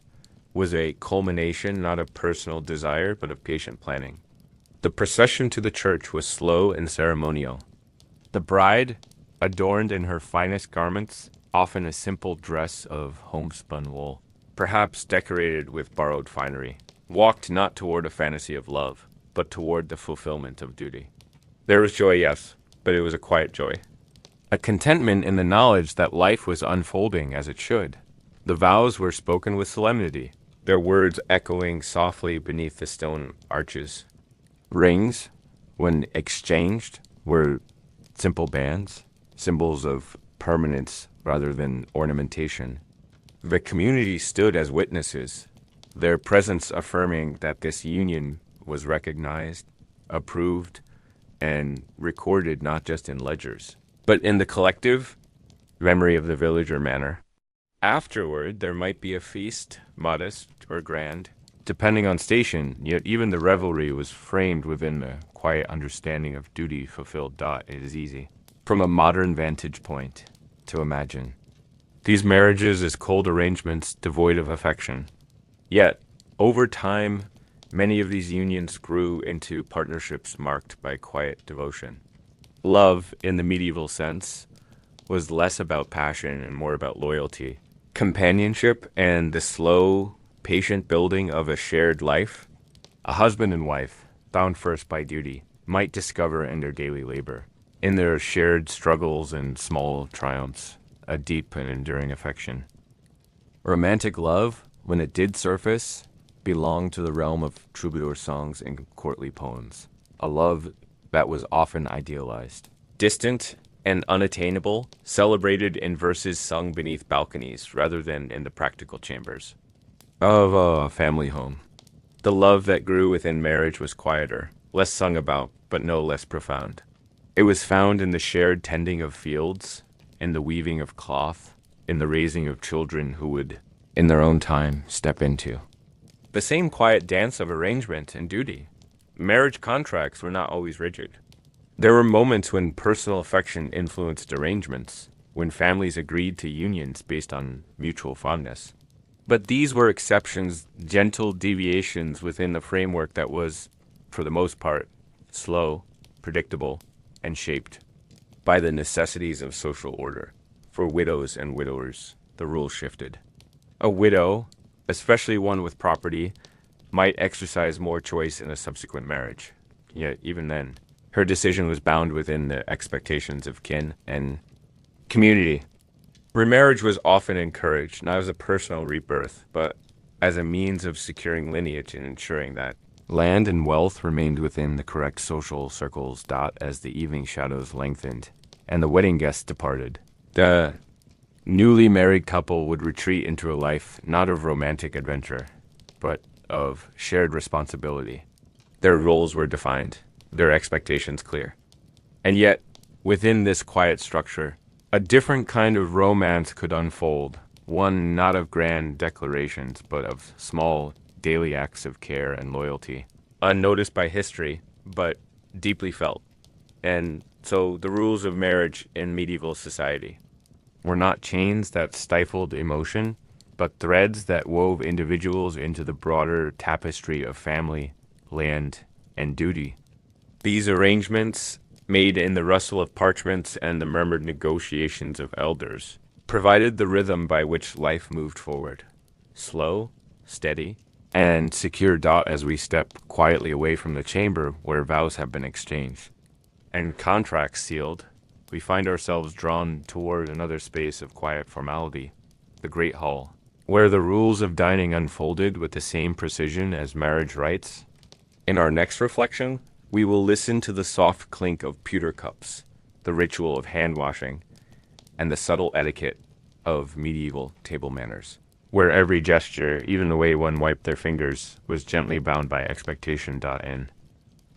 was a culmination not of personal desire, but of patient planning. The procession to the church was slow and ceremonial. The bride, adorned in her finest garments, often a simple dress of homespun wool, perhaps decorated with borrowed finery, walked not toward a fantasy of love, but toward the fulfillment of duty. There was joy, yes, but it was a quiet joy. A contentment in the knowledge that life was unfolding as it should. The vows were spoken with solemnity, their words echoing softly beneath the stone arches. Rings, when exchanged, were simple bands, symbols of permanence rather than ornamentation. The community stood as witnesses, their presence affirming that this union was recognized, approved, and recorded not just in ledgers, but in the collective memory of the village or manor. Afterward, there might be a feast, modest or grand, depending on station, yet even the revelry was framed within the quiet understanding of duty fulfilled. It is easy, from a modern vantage point, to imagine these marriages as cold arrangements devoid of affection. Yet, over time, many of these unions grew into partnerships marked by quiet devotion. Love, in the medieval sense, was less about passion and more about loyalty. Companionship and the slow, patient building of a shared life. A husband and wife, bound first by duty, might discover in their daily labor, in their shared struggles and small triumphs, a deep and enduring affection. Romantic love, when it did surface, belonged to the realm of troubadour songs and courtly poems, a love that was often idealized. Distant and unattainable, celebrated in verses sung beneath balconies rather than in the practical chambers of a family home. The love that grew within marriage was quieter, less sung about, but no less profound. It was found in the shared tending of fields, in the weaving of cloth, in the raising of children who would, in their own time, step into the same quiet dance of arrangement and duty. Marriage contracts were not always rigid. There were moments when personal affection influenced arrangements, when families agreed to unions based on mutual fondness. But these were exceptions, gentle deviations within the framework that was, for the most part, slow, predictable, and shaped by the necessities of social order. For widows and widowers, the rules shifted. A widow, especially one with property, might exercise more choice in a subsequent marriage. Yet, even then, her decision was bound within the expectations of kin and community. Remarriage was often encouraged, not as a personal rebirth, but as a means of securing lineage and ensuring that land and wealth remained within the correct social circles. As the evening shadows lengthened and the wedding guests departed, the newly married couple would retreat into a life not of romantic adventure, but of shared responsibility. Their roles were defined, their expectations clear. And yet, within this quiet structure, a different kind of romance could unfold, one not of grand declarations, but of small, daily acts of care and loyalty, unnoticed by history, but deeply felt. And so the rules of marriage in medieval society were not chains that stifled emotion, but threads that wove individuals into the broader tapestry of family, land, and duty. These arrangements made in the rustle of parchments and the murmured negotiations of elders, provided the rhythm by which life moved forward. Slow, steady, and secure as we step quietly away from the chamber where vows have been exchanged and contracts sealed, we find ourselves drawn toward another space of quiet formality, the great hall, where the rules of dining unfolded with the same precision as marriage rites. In our next reflection, we will listen to the soft clink of pewter cups, the ritual of hand washing, and the subtle etiquette of medieval table manners, where every gesture, even the way one wiped their fingers, was gently bound by expectation. In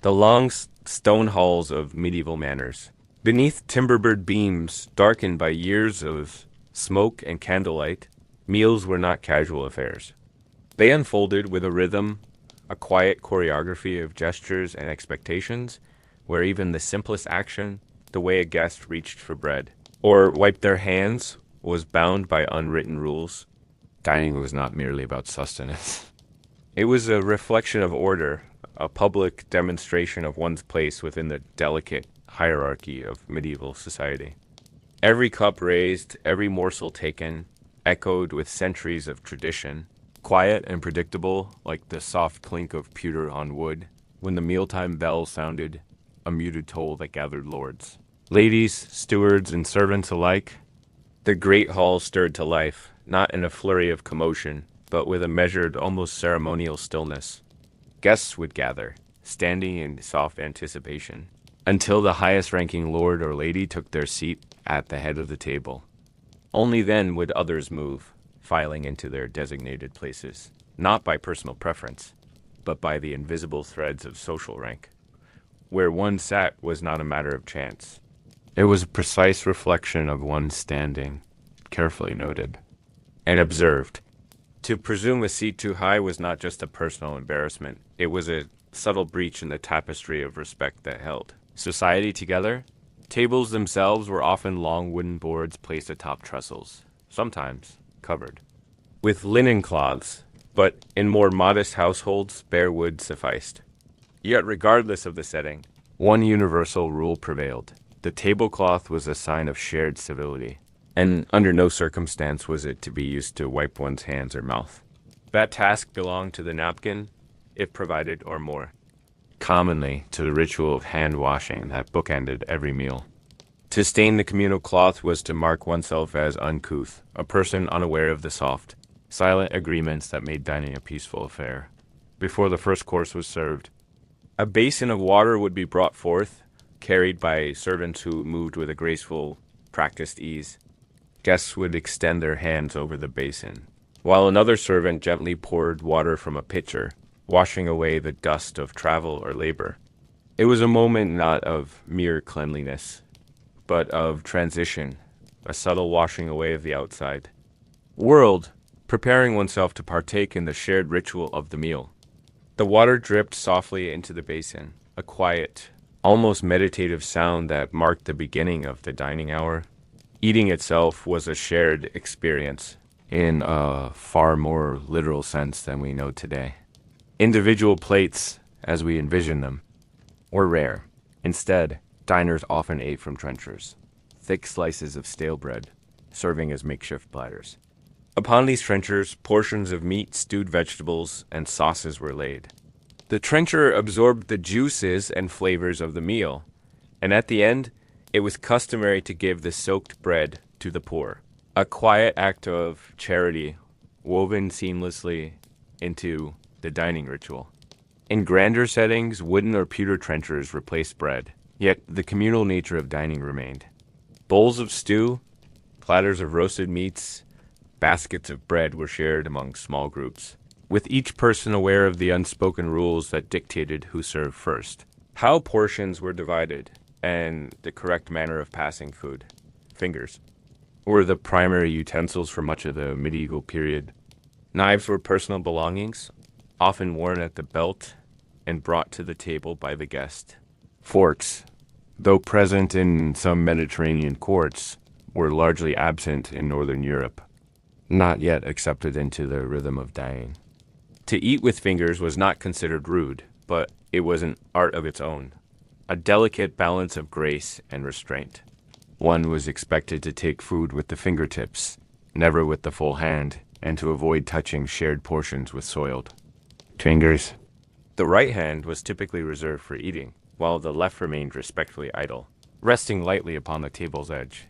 the long stone halls of medieval manners, beneath timber-bird beams darkened by years of smoke and candlelight, meals were not casual affairs. They unfolded with a rhythm, a quiet choreography of gestures and expectations, where even the simplest action, the way a guest reached for bread or wiped their hands, was bound by unwritten rules. Dining was not merely about sustenance. It was a reflection of order, a public demonstration of one's place within the delicate hierarchy of medieval society. Every cup raised, every morsel taken, echoed with centuries of tradition, quiet and predictable like the soft clink of pewter on wood, when the mealtime bell sounded, a muted toll that gathered lords, ladies, stewards, and servants alike. The great hall stirred to life, not in a flurry of commotion, but with a measured, almost ceremonial stillness. Guests would gather, standing in soft anticipation, until the highest-ranking lord or lady took their seat at the head of the table. Only then would others move, filing into their designated places, not by personal preference, but by the invisible threads of social rank. Where one sat was not a matter of chance. It was a precise reflection of one's standing, carefully noted, and observed. To presume a seat too high was not just a personal embarrassment. It was a subtle breach in the tapestry of respect that held society together. Tables themselves were often long wooden boards placed atop trestles, sometimes covered with linen cloths, but in more modest households, bare wood sufficed. Yet regardless of the setting, one universal rule prevailed. The tablecloth was a sign of shared civility, and under no circumstance was it to be used to wipe one's hands or mouth. That task belonged to the napkin, if provided, or more. Commonly to the ritual of hand washing that bookended every meal. To stain the communal cloth was to mark oneself as uncouth, a person unaware of the soft, silent agreements that made dining a peaceful affair. Before the first course was served, a basin of water would be brought forth, carried by servants who moved with a graceful, practiced ease. Guests would extend their hands over the basin, while another servant gently poured water from a pitcher, washing away the dust of travel or labor. It was a moment not of mere cleanliness, but of transition, a subtle washing away of the outside world, preparing oneself to partake in the shared ritual of the meal. The water dripped softly into the basin, a quiet, almost meditative sound that marked the beginning of the dining hour. Eating itself was a shared experience in a far more literal sense than we know today. Individual plates, as we envision them, were rare. Instead, diners often ate from trenchers, thick slices of stale bread, serving as makeshift platters. Upon these trenchers, portions of meat, stewed vegetables, and sauces were laid. The trencher absorbed the juices and flavors of the meal, and at the end, it was customary to give the soaked bread to the poor, a quiet act of charity woven seamlessly into the dining ritual. In grander settings, wooden or pewter trenchers replaced bread, yet the communal nature of dining remained. Bowls of stew, platters of roasted meats, baskets of bread were shared among small groups, with each person aware of the unspoken rules that dictated who served first, how portions were divided, and the correct manner of passing food. Fingers were the primary utensils for much of the medieval period. Knives were personal belongings, often worn at the belt and brought to the table by the guest. Forks, though present in some Mediterranean courts, were largely absent in Northern Europe, not yet accepted into the rhythm of dining. To eat with fingers was not considered rude, but it was an art of its own. a delicate balance of grace and restraint. One was expected to take food with the fingertips, never with the full hand, and to avoid touching shared portions with soiled fingers. The right hand was typically reserved for eating, while the left remained respectfully idle, resting lightly upon the table's edge.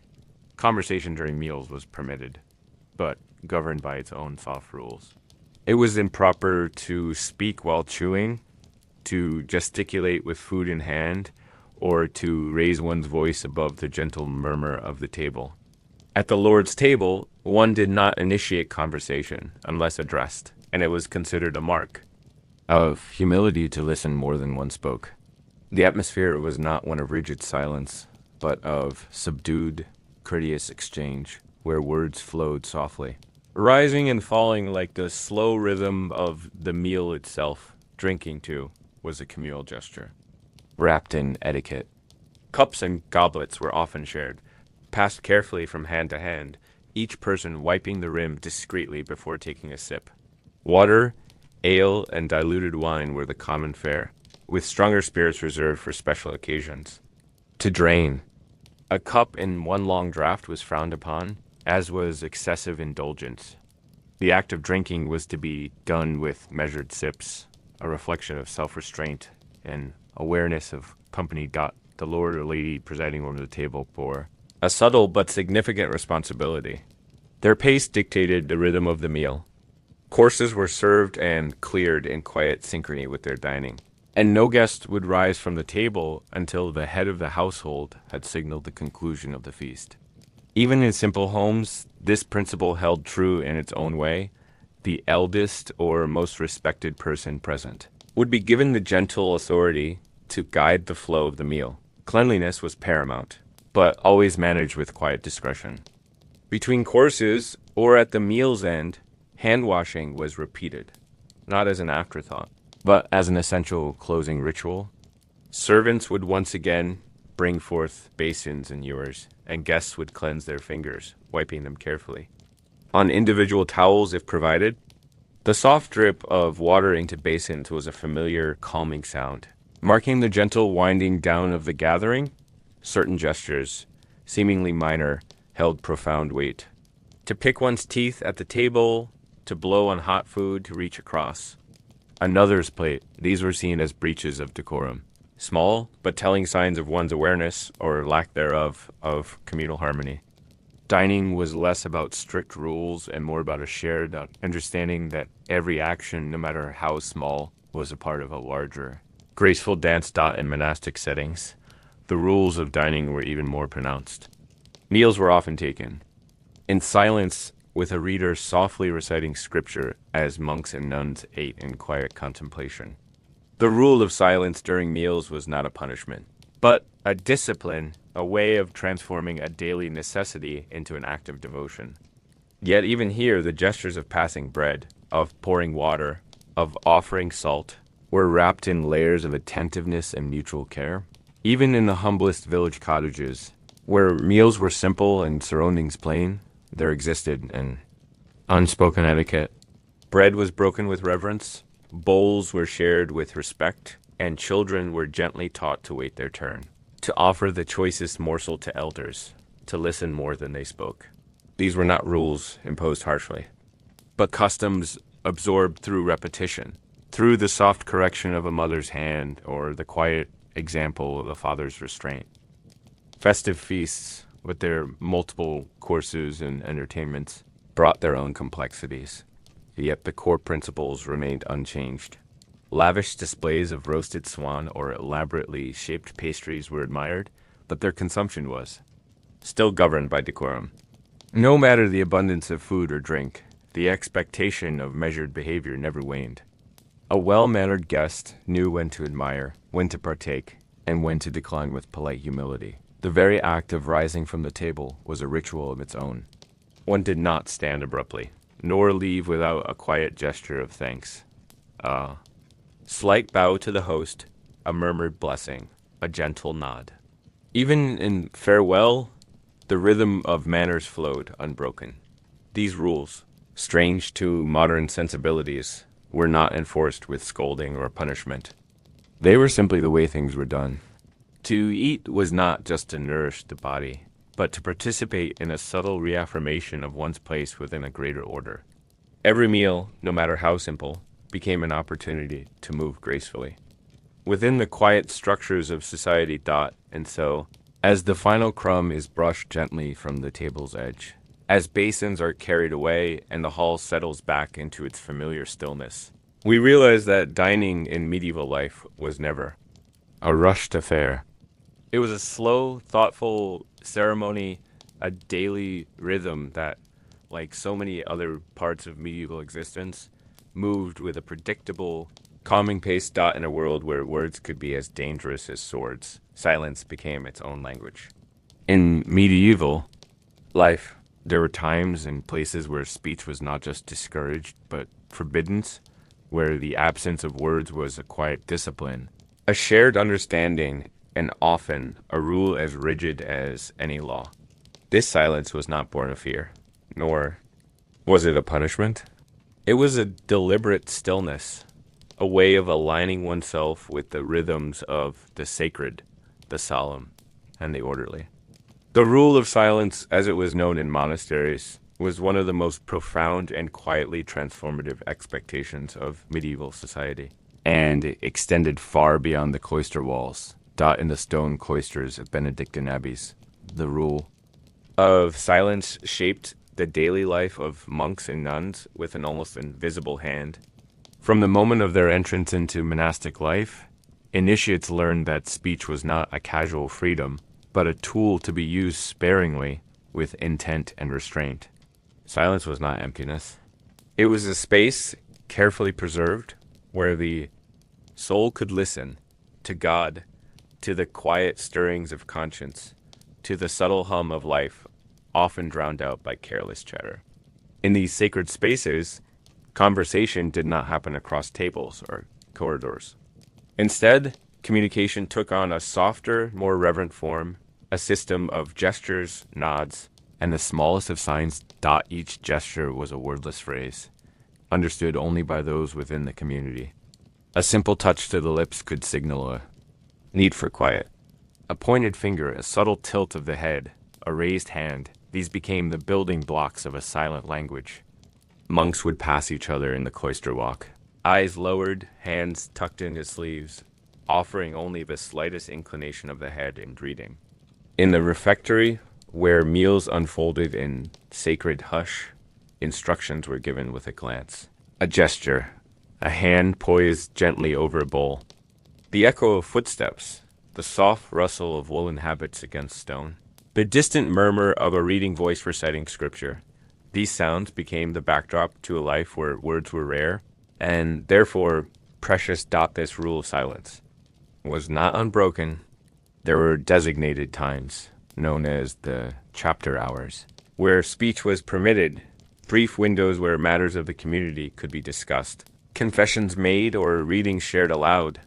Conversation during meals was permitted, but governed by its own soft rules. It was improper to speak while chewing, to gesticulate with food in hand, or to raise one's voice above the gentle murmur of the table. At the Lord's table, one did not initiate conversation unless addressed, and it was considered a mark of humility to listen more than one spoke. The atmosphere was not one of rigid silence, but of subdued, courteous exchange, where words flowed softly, rising and falling like the slow rhythm of the meal itself. Drinking, too, was a communal gesture, wrapped in etiquette. Cups and goblets were often shared, passed carefully from hand to hand, each person wiping the rim discreetly before taking a sip. Water, ale, and diluted wine were the common fare, with stronger spirits reserved for special occasions. To drain. A cup in one long draught was frowned upon, as was excessive indulgence. The act of drinking was to be done with measured sips, a reflection of self-restraint and awareness of company. The lord or lady presiding over the table bore a subtle but significant responsibility. Their pace dictated the rhythm of the meal. Courses were served and cleared in quiet synchrony with their dining, and no guest would rise from the table until the head of the household had signaled the conclusion of the feast. Even in simple homes, this principle held true in its own way. The eldest or most respected person present would be given the gentle authority to guide the flow of the meal. Cleanliness was paramount, but always managed with quiet discretion. Between courses, or at the meal's end, hand-washing was repeated, not as an afterthought, but as an essential closing ritual. Servants would once again bring forth basins and ewers, and guests would cleanse their fingers, wiping them carefully on individual towels if provided. The soft drip of water into basins was a familiar, calming sound, marking the gentle winding down of the gathering. Certain gestures, seemingly minor, held profound weight. To pick one's teeth at the table, to blow on hot food, to reach across another's plate, these were seen as breaches of decorum. Small, but telling signs of one's awareness, or lack thereof, of communal harmony. Dining was less about strict rules and more about a shared understanding that every action, no matter how small, was a part of a larger, graceful dance. In monastic settings, the rules of dining were even more pronounced. Meals were often taken in silence, with a reader softly reciting scripture as monks and nuns ate in quiet contemplation. The rule of silence during meals was not a punishment, but a discipline, a way of transforming a daily necessity into an act of devotion. Yet even here, the gestures of passing bread, of pouring water, of offering salt, were wrapped in layers of attentiveness and mutual care. Even in the humblest village cottages, where meals were simple and surroundings plain, there existed an unspoken etiquette. Bread was broken with reverence, bowls were shared with respect, and children were gently taught to wait their turn, to offer the choicest morsel to elders, to listen more than they spoke. These were not rules imposed harshly, but customs absorbed through repetition, through the soft correction of a mother's hand or the quiet example of a father's restraint. Festive feasts, with their multiple courses and entertainments, brought their own complexities, yet the core principles remained unchanged. Lavish displays of roasted swan or elaborately shaped pastries were admired, but their consumption was still governed by decorum. No matter the abundance of food or drink, the expectation of measured behavior never waned. A well-mannered guest knew when to admire, when to partake, and when to decline with polite humility. The very act of rising from the table was a ritual of its own. One did not stand abruptly, nor leave without a quiet gesture of thanks. A slight bow to the host, a murmured blessing, a gentle nod. Even in farewell, the rhythm of manners flowed unbroken. These rules, strange to modern sensibilities, were not enforced with scolding or punishment. They were simply the way things were done. To eat was not just to nourish the body, but to participate in a subtle reaffirmation of one's place within a greater order. Every meal, no matter how simple, became an opportunity to move gracefully within the quiet structures of society. And so, as the final crumb is brushed gently from the table's edge, as basins are carried away and the hall settles back into its familiar stillness, we realize that dining in medieval life was never a rushed affair. It was a slow, thoughtful ceremony, a daily rhythm that, like so many other parts of medieval existence, moved with a predictable, calming pace. In a world where words could be as dangerous as swords, silence became its own language. In medieval life, there were times and places where speech was not just discouraged, but forbidden, where the absence of words was a quiet discipline, a shared understanding, and often a rule as rigid as any law. This silence was not born of fear, nor was it a punishment. It was a deliberate stillness, a way of aligning oneself with the rhythms of the sacred, the solemn, and the orderly. The rule of silence, as it was known in monasteries, was one of the most profound and quietly transformative expectations of medieval society, and it extended far beyond the cloister walls. In the stone cloisters of Benedictine abbeys, the rule of silence shaped the daily life of monks and nuns with an almost invisible hand. From the moment of their entrance into monastic life, initiates learned that speech was not a casual freedom, but a tool to be used sparingly with intent and restraint. Silence was not emptiness. It was a space carefully preserved where the soul could listen to God, to the quiet stirrings of conscience, to the subtle hum of life, often drowned out by careless chatter. In these sacred spaces, conversation did not happen across tables or corridors. Instead, communication took on a softer, more reverent form, a system of gestures, nods, and the smallest of signs. Each gesture was a wordless phrase, understood only by those within the community. A simple touch to the lips could signal a need for quiet. A pointed finger, a subtle tilt of the head, a raised hand, these became the building blocks of a silent language. Monks would pass each other in the cloister walk, eyes lowered, hands tucked into sleeves, offering only the slightest inclination of the head in greeting. In the refectory, where meals unfolded in sacred hush, instructions were given with a glance, a gesture, a hand poised gently over a bowl. The echo of footsteps, the soft rustle of woolen habits against stone, the distant murmur of a reading voice reciting scripture. These sounds became the backdrop to a life where words were rare, and therefore precious. This rule of silence was not unbroken. There were designated times, known as the chapter hours, where speech was permitted, brief windows where matters of the community could be discussed, confessions made or readings shared aloud.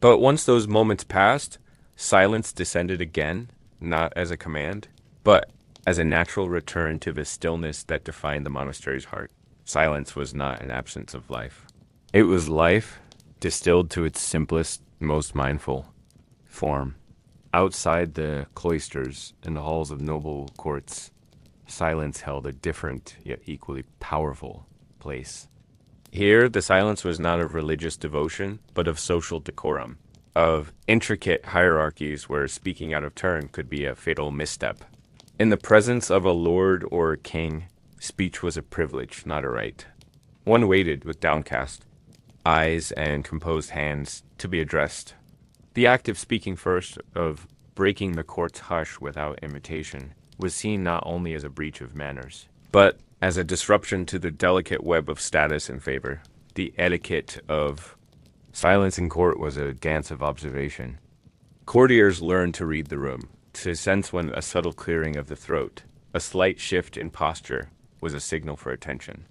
But once those moments passed, silence descended again, not as a command, but as a natural return to the stillness that defined the monastery's heart. Silence was not an absence of life. It was life distilled to its simplest, most mindful form. Outside the cloisters and the halls of noble courts, silence held a different yet equally powerful place. Here, the silence was not of religious devotion, but of social decorum, of intricate hierarchies where speaking out of turn could be a fatal misstep. In the presence of a lord or a king, speech was a privilege, not a right. One waited with downcast eyes and composed hands to be addressed. The act of speaking first, of breaking the court's hush without invitation, was seen not only as a breach of manners, but as a disruption to the delicate web of status and favor. The etiquette of silence in court was a dance of observation. Courtiers learned to read the room, to sense when a subtle clearing of the throat, a slight shift in posture, was a signal for attention.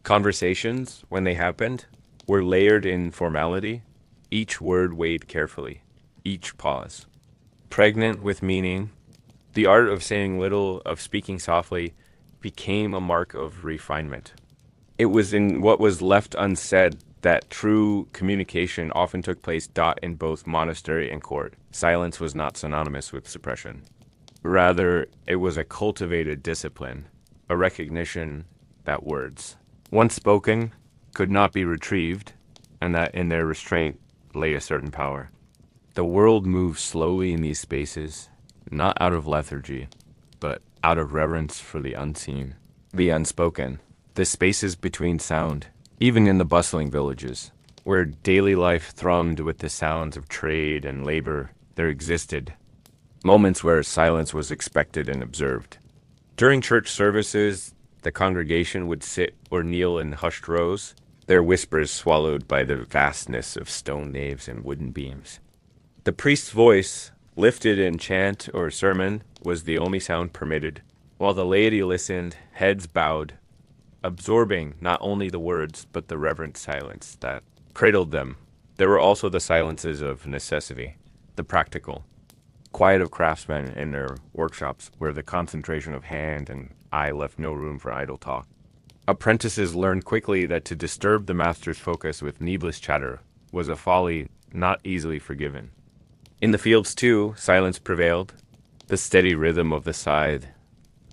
Conversations, when they happened, were layered in formality, each word weighed carefully, each pause pregnant with meaning. The art of saying little, of speaking softly, became a mark of refinement. It was in what was left unsaid that true communication often took place in both monastery and court. Silence was not synonymous with suppression. Rather, it was a cultivated discipline, a recognition that words, once spoken, could not be retrieved, and that in their restraint lay a certain power. The world moved slowly in these spaces, not out of lethargy, but out of reverence for the unseen, the unspoken, the spaces between sound, even in the bustling villages, where daily life thrummed with the sounds of trade and labor. There existed moments where silence was expected and observed. During church services, the congregation would sit or kneel in hushed rows, their whispers swallowed by the vastness of stone naves and wooden beams. The priest's voice, lifted in chant or sermon, was the only sound permitted, while the laity listened, heads bowed, absorbing not only the words, but the reverent silence that cradled them. There were also the silences of necessity, the practical, quiet of craftsmen in their workshops, where the concentration of hand and eye left no room for idle talk. Apprentices learned quickly that to disturb the master's focus with needless chatter was a folly not easily forgiven. In the fields, too, silence prevailed, the steady rhythm of the scythe,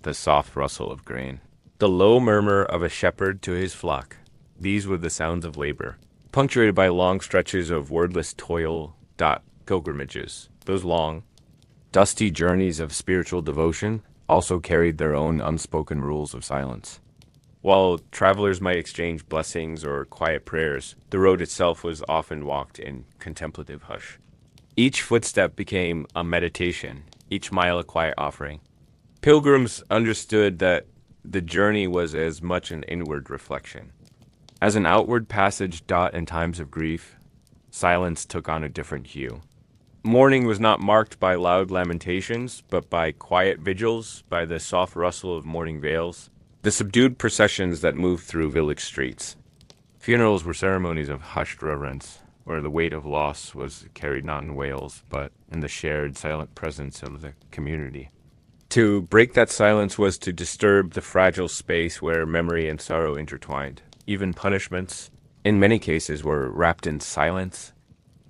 the soft rustle of grain, the low murmur of a shepherd to his flock. These were the sounds of labor, punctuated by long stretches of wordless toil. Pilgrimages, those long, dusty journeys of spiritual devotion, also carried their own unspoken rules of silence. While travelers might exchange blessings or quiet prayers, the road itself was often walked in contemplative hush. Each footstep became a meditation, each mile a quiet offering. Pilgrims understood that the journey was as much an inward reflection. As an outward passage in times of grief, silence took on a different hue. Mourning was not marked by loud lamentations, but by quiet vigils, by the soft rustle of mourning veils, the subdued processions that moved through village streets. Funerals were ceremonies of hushed reverence, where the weight of loss was carried not in wails, but in the shared, silent presence of the community. To break that silence was to disturb the fragile space where memory and sorrow intertwined. Even punishments, in many cases, were wrapped in silence.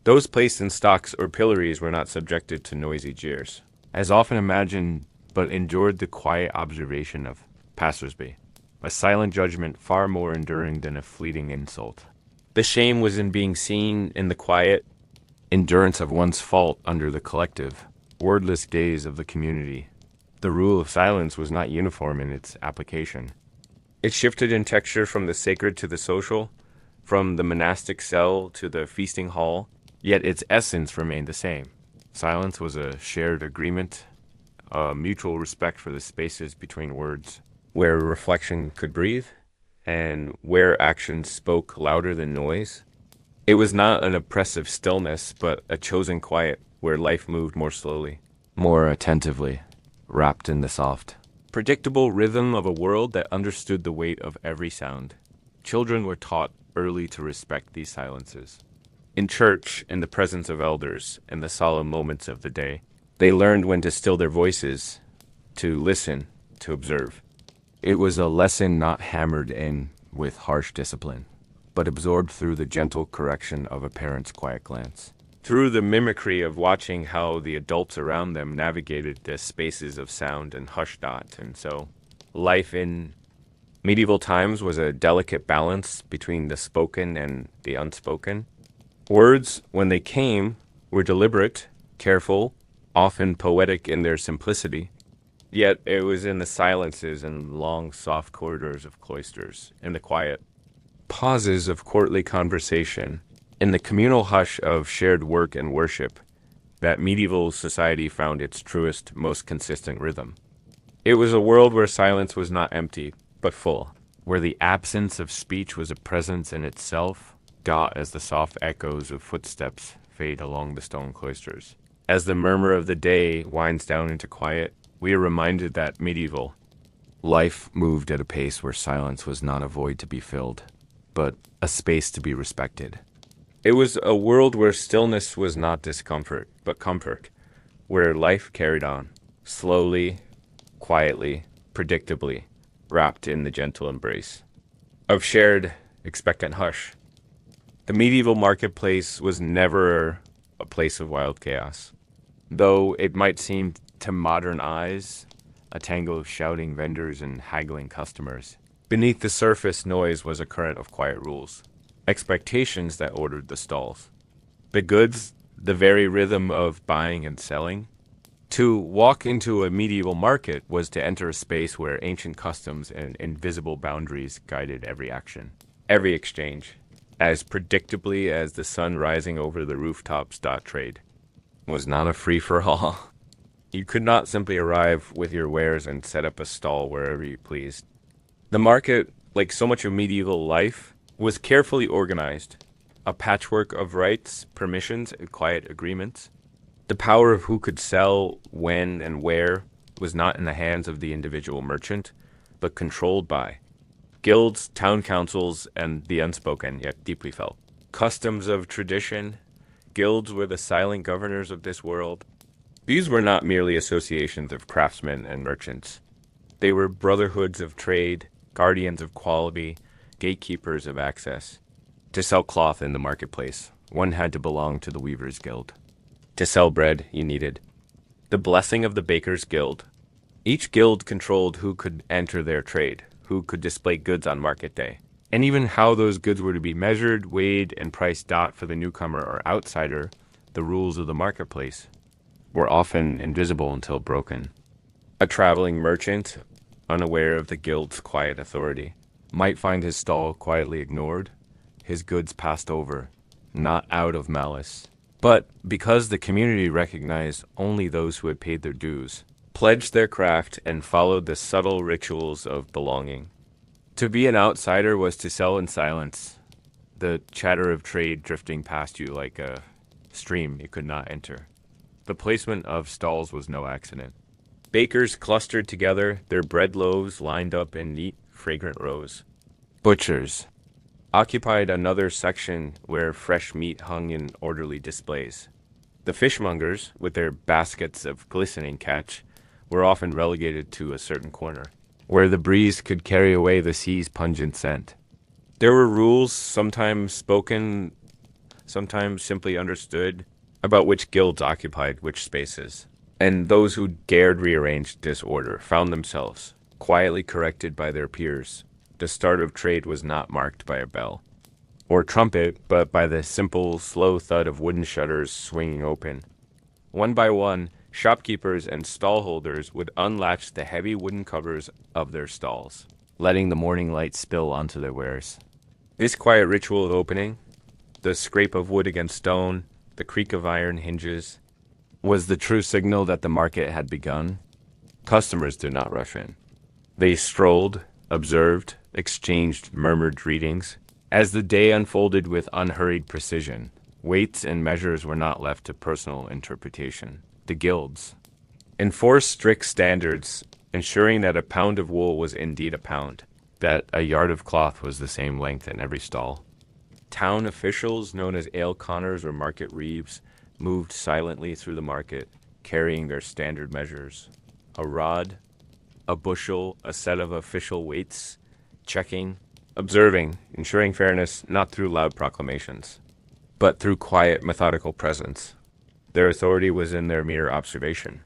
Those placed in stocks or pillories were not subjected to noisy jeers, as often imagined, but endured the quiet observation of passersby, a silent judgment far more enduring than a fleeting insult. The shame was in being seen in the quiet endurance of one's fault under the collective, wordless gaze of the community. The rule of silence was not uniform in its application. It shifted in texture from the sacred to the social, from the monastic cell to the feasting hall, yet its essence remained the same. Silence was a shared agreement, a mutual respect for the spaces between words, where reflection could breathe, and where action spoke louder than noise. It was not an oppressive stillness, but a chosen quiet, where life moved more slowly, more attentively, wrapped in the soft, predictable rhythm of a world that understood the weight of every sound. Children were taught early to respect these silences. In church, in the presence of elders, in the solemn moments of the day, they learned when to still their voices, to listen, to observe. It was a lesson not hammered in with harsh discipline, but absorbed through the gentle correction of a parent's quiet glance, through the mimicry of watching how the adults around them navigated the spaces of sound and hush. And so, life in medieval times was a delicate balance between the spoken and the unspoken. Words, when they came, were deliberate, careful, often poetic in their simplicity. Yet it was in the silences and long, soft corridors of cloisters, in the quiet pauses of courtly conversation, in the communal hush of shared work and worship, that medieval society found its truest, most consistent rhythm. It was a world where silence was not empty, but full, where the absence of speech was a presence in itself, as the soft echoes of footsteps fade along the stone cloisters. As the murmur of the day winds down into quiet, we are reminded that medieval life moved at a pace where silence was not a void to be filled, but a space to be respected. It was a world where stillness was not discomfort, but comfort, where life carried on, slowly, quietly, predictably, wrapped in the gentle embrace of shared, expectant hush. The medieval marketplace was never a place of wild chaos, though it might seem to modern eyes a tangle of shouting vendors and haggling customers. Beneath the surface noise was a current of quiet rules, expectations that ordered the stalls. The goods, the very rhythm of buying and selling. To walk into a medieval market was to enter a space where ancient customs and invisible boundaries guided every action, every exchange, as predictably as the sun rising over the rooftops. Trade was not a free-for-all. You could not simply arrive with your wares and set up a stall wherever you pleased. The market, like so much of medieval life, was carefully organized, a patchwork of rights, permissions, and quiet agreements. The power of who could sell, when, and where was not in the hands of the individual merchant, but controlled by guilds, town councils, and the unspoken yet deeply felt customs of tradition. Guilds were the silent governors of this world. These were not merely associations of craftsmen and merchants. They were brotherhoods of trade, guardians of quality, gatekeepers of access. To sell cloth in the marketplace, one had to belong to the Weaver's Guild. To sell bread, you needed the blessing of the Baker's Guild. Each guild controlled who could enter their trade, who could display goods on market day, and even how those goods were to be measured, weighed, and priced. For the newcomer or outsider, the rules of the marketplace were often invisible until broken. A traveling merchant, unaware of the guild's quiet authority, might find his stall quietly ignored, his goods passed over, not out of malice, but because the community recognized only those who had paid their dues, pledged their craft, and followed the subtle rituals of belonging. To be an outsider was to sell in silence, the chatter of trade drifting past you like a stream you could not enter. The placement of stalls was no accident. Bakers clustered together, their bread loaves lined up in neat, fragrant rows. Butchers occupied another section where fresh meat hung in orderly displays. The fishmongers, with their baskets of glistening catch, were often relegated to a certain corner, where the breeze could carry away the sea's pungent scent. There were rules, sometimes spoken, sometimes simply understood, about which guilds occupied which spaces, and those who dared rearrange disorder found themselves quietly corrected by their peers. The start of trade was not marked by a bell or trumpet, but by the simple, slow thud of wooden shutters swinging open. One by one, shopkeepers and stallholders would unlatch the heavy wooden covers of their stalls, letting the morning light spill onto their wares. This quiet ritual of opening, the scrape of wood against stone, the creak of iron hinges, was the true signal that the market had begun. Customers did not rush in. They strolled, observed, exchanged murmured greetings. As the day unfolded with unhurried precision, weights and measures were not left to personal interpretation. The guilds enforced strict standards, ensuring that a pound of wool was indeed a pound, that a yard of cloth was the same length in every stall. Town officials, known as ale conners or market reeves, moved silently through the market, carrying their standard measures. A rod, a bushel, a set of official weights, checking, observing, ensuring fairness not through loud proclamations, but through quiet, methodical presence. Their authority was in their mere observation.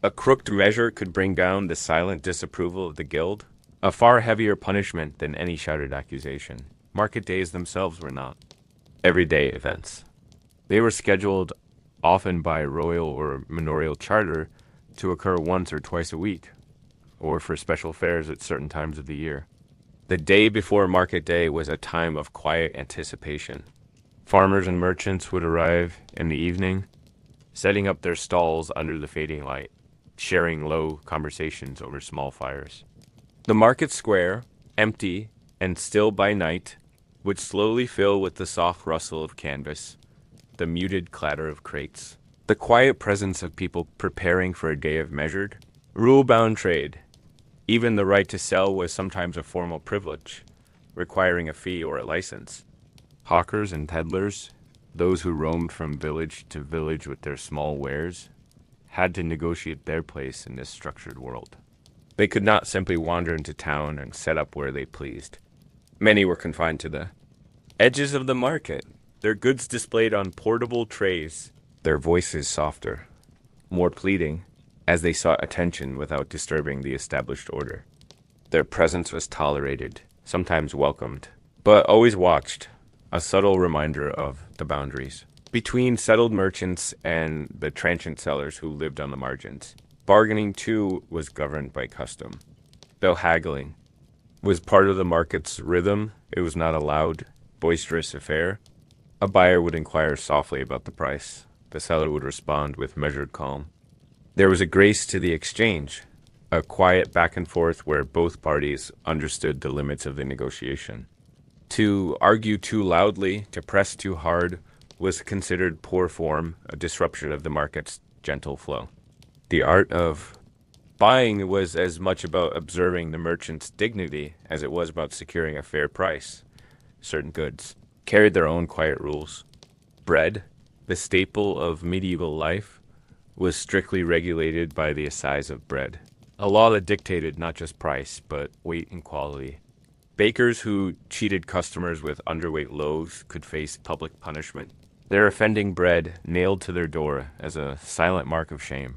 A crooked measure could bring down the silent disapproval of the guild, a far heavier punishment than any shouted accusation. Market days themselves were not everyday events. They were scheduled, often by royal or manorial charter, to occur once or twice a week, or for special fairs at certain times of the year. The day before market day was a time of quiet anticipation. Farmers and merchants would arrive in the evening, setting up their stalls under the fading light, sharing low conversations over small fires. The market square, empty and still by night, would slowly fill with the soft rustle of canvas, the muted clatter of crates, the quiet presence of people preparing for a day of measured, rule-bound trade. Even the right to sell was sometimes a formal privilege, requiring a fee or a license. Hawkers and peddlers, those who roamed from village to village with their small wares, had to negotiate their place in this structured world. They could not simply wander into town and set up where they pleased. Many were confined to the edges of the market, their goods displayed on portable trays, their voices softer, more pleading, as they sought attention without disturbing the established order. Their presence was tolerated, sometimes welcomed, but always watched, a subtle reminder of the boundaries between settled merchants and the transient sellers who lived on the margins. Bargaining, too, was governed by custom. Though haggling was part of the market's rhythm, it was not a loud, boisterous affair. A buyer would inquire softly about the price. The seller would respond with measured calm. There was a grace to the exchange, a quiet back and forth where both parties understood the limits of the negotiation. To argue too loudly, to press too hard, was considered poor form, a disruption of the market's gentle flow. The art of buying was as much about observing the merchant's dignity as it was about securing a fair price. Certain goods carried their own quiet rules. Bread, the staple of medieval life, was strictly regulated by the assize of bread, a law that dictated not just price, but weight and quality. Bakers who cheated customers with underweight loaves could face public punishment, their offending bread nailed to their door as a silent mark of shame.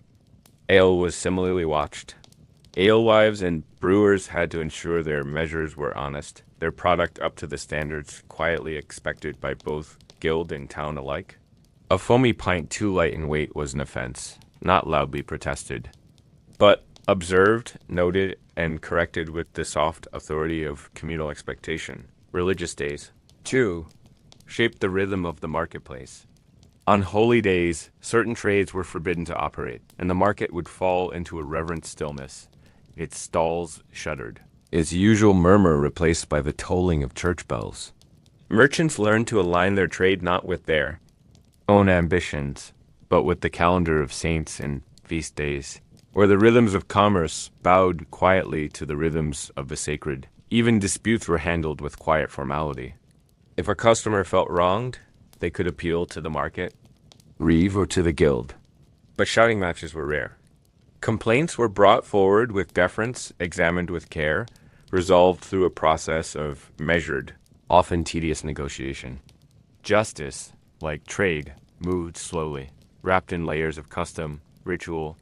Ale was similarly watched. Alewives and brewers had to ensure their measures were honest, their product up to the standards quietly expected by both guild and town alike. A foamy pint too light in weight was an offense, not loudly protested, but observed, noted, and corrected with the soft authority of communal expectation. Religious days, too, shaped the rhythm of the marketplace. On holy days, certain trades were forbidden to operate, and the market would fall into a reverent stillness. Its stalls shuddered, its usual murmur replaced by the tolling of church bells. Merchants learned to align their trade not with their own ambitions, but with the calendar of saints and feast days, where the rhythms of commerce bowed quietly to the rhythms of the sacred. Even disputes were handled with quiet formality. If a customer felt wronged, they could appeal to the market, reeve, or to the guild. But shouting matches were rare. Complaints were brought forward with deference, examined with care, resolved through a process of measured, often tedious negotiation. Justice, like trade, moved slowly, wrapped in layers of custom, ritual,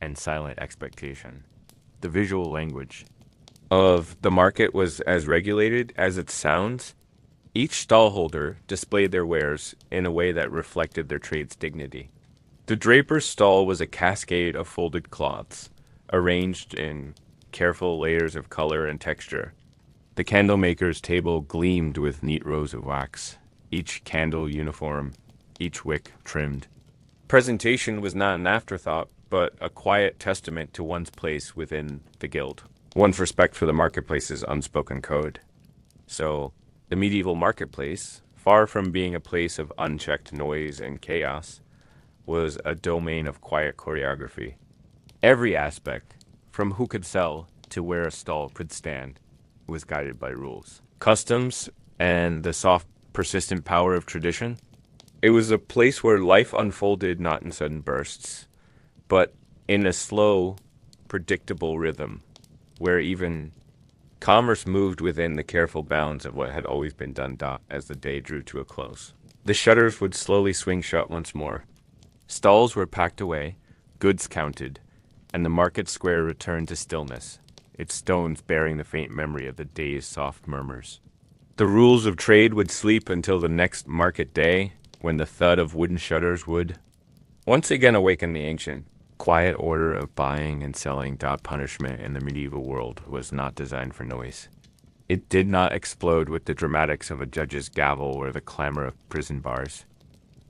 and silent expectation. The visual language of the market was as regulated as it sounds. Each stallholder displayed their wares in a way that reflected their trade's dignity. The draper's stall was a cascade of folded cloths, arranged in careful layers of color and texture. The candlemaker's table gleamed with neat rows of wax, each candle uniform, each wick trimmed. Presentation was not an afterthought, but a quiet testament to one's place within the guild, one's respect for the marketplace's unspoken code. So, the medieval marketplace, far from being a place of unchecked noise and chaos, was a domain of quiet choreography. Every aspect, from who could sell to where a stall could stand, was guided by rules, customs, and the soft, persistent power of tradition. It was a place where life unfolded not in sudden bursts, but in a slow, predictable rhythm, where even commerce moved within the careful bounds of what had always been done as the day drew to a close. The shutters would slowly swing shut once more. Stalls were packed away, goods counted, and the market square returned to stillness, its stones bearing the faint memory of the day's soft murmurs. The rules of trade would sleep until the next market day, when the thud of wooden shutters would once again awaken the ancient, quiet order of buying and selling. Punishment in the medieval world was not designed for noise. It did not explode with the dramatics of a judge's gavel or the clamor of prison bars.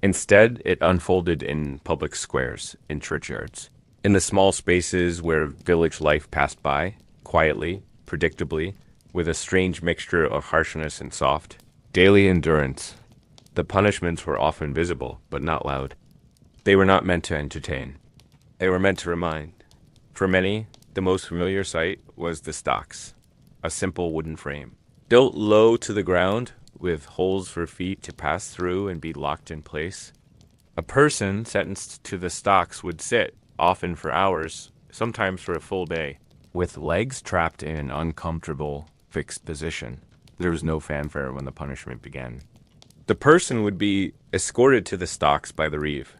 Instead, it unfolded in public squares, in churchyards, in the small spaces where village life passed by, quietly, predictably, with a strange mixture of harshness and soft, daily endurance. The punishments were often visible, but not loud. They were not meant to entertain. They were meant to remind. For many, the most familiar sight was the stocks, a simple wooden frame, built low to the ground, with holes for feet to pass through and be locked in place. A person sentenced to the stocks would sit, often for hours, sometimes for a full day, with legs trapped in an uncomfortable, fixed position. There was no fanfare when the punishment began. The person would be escorted to the stocks by the reeve,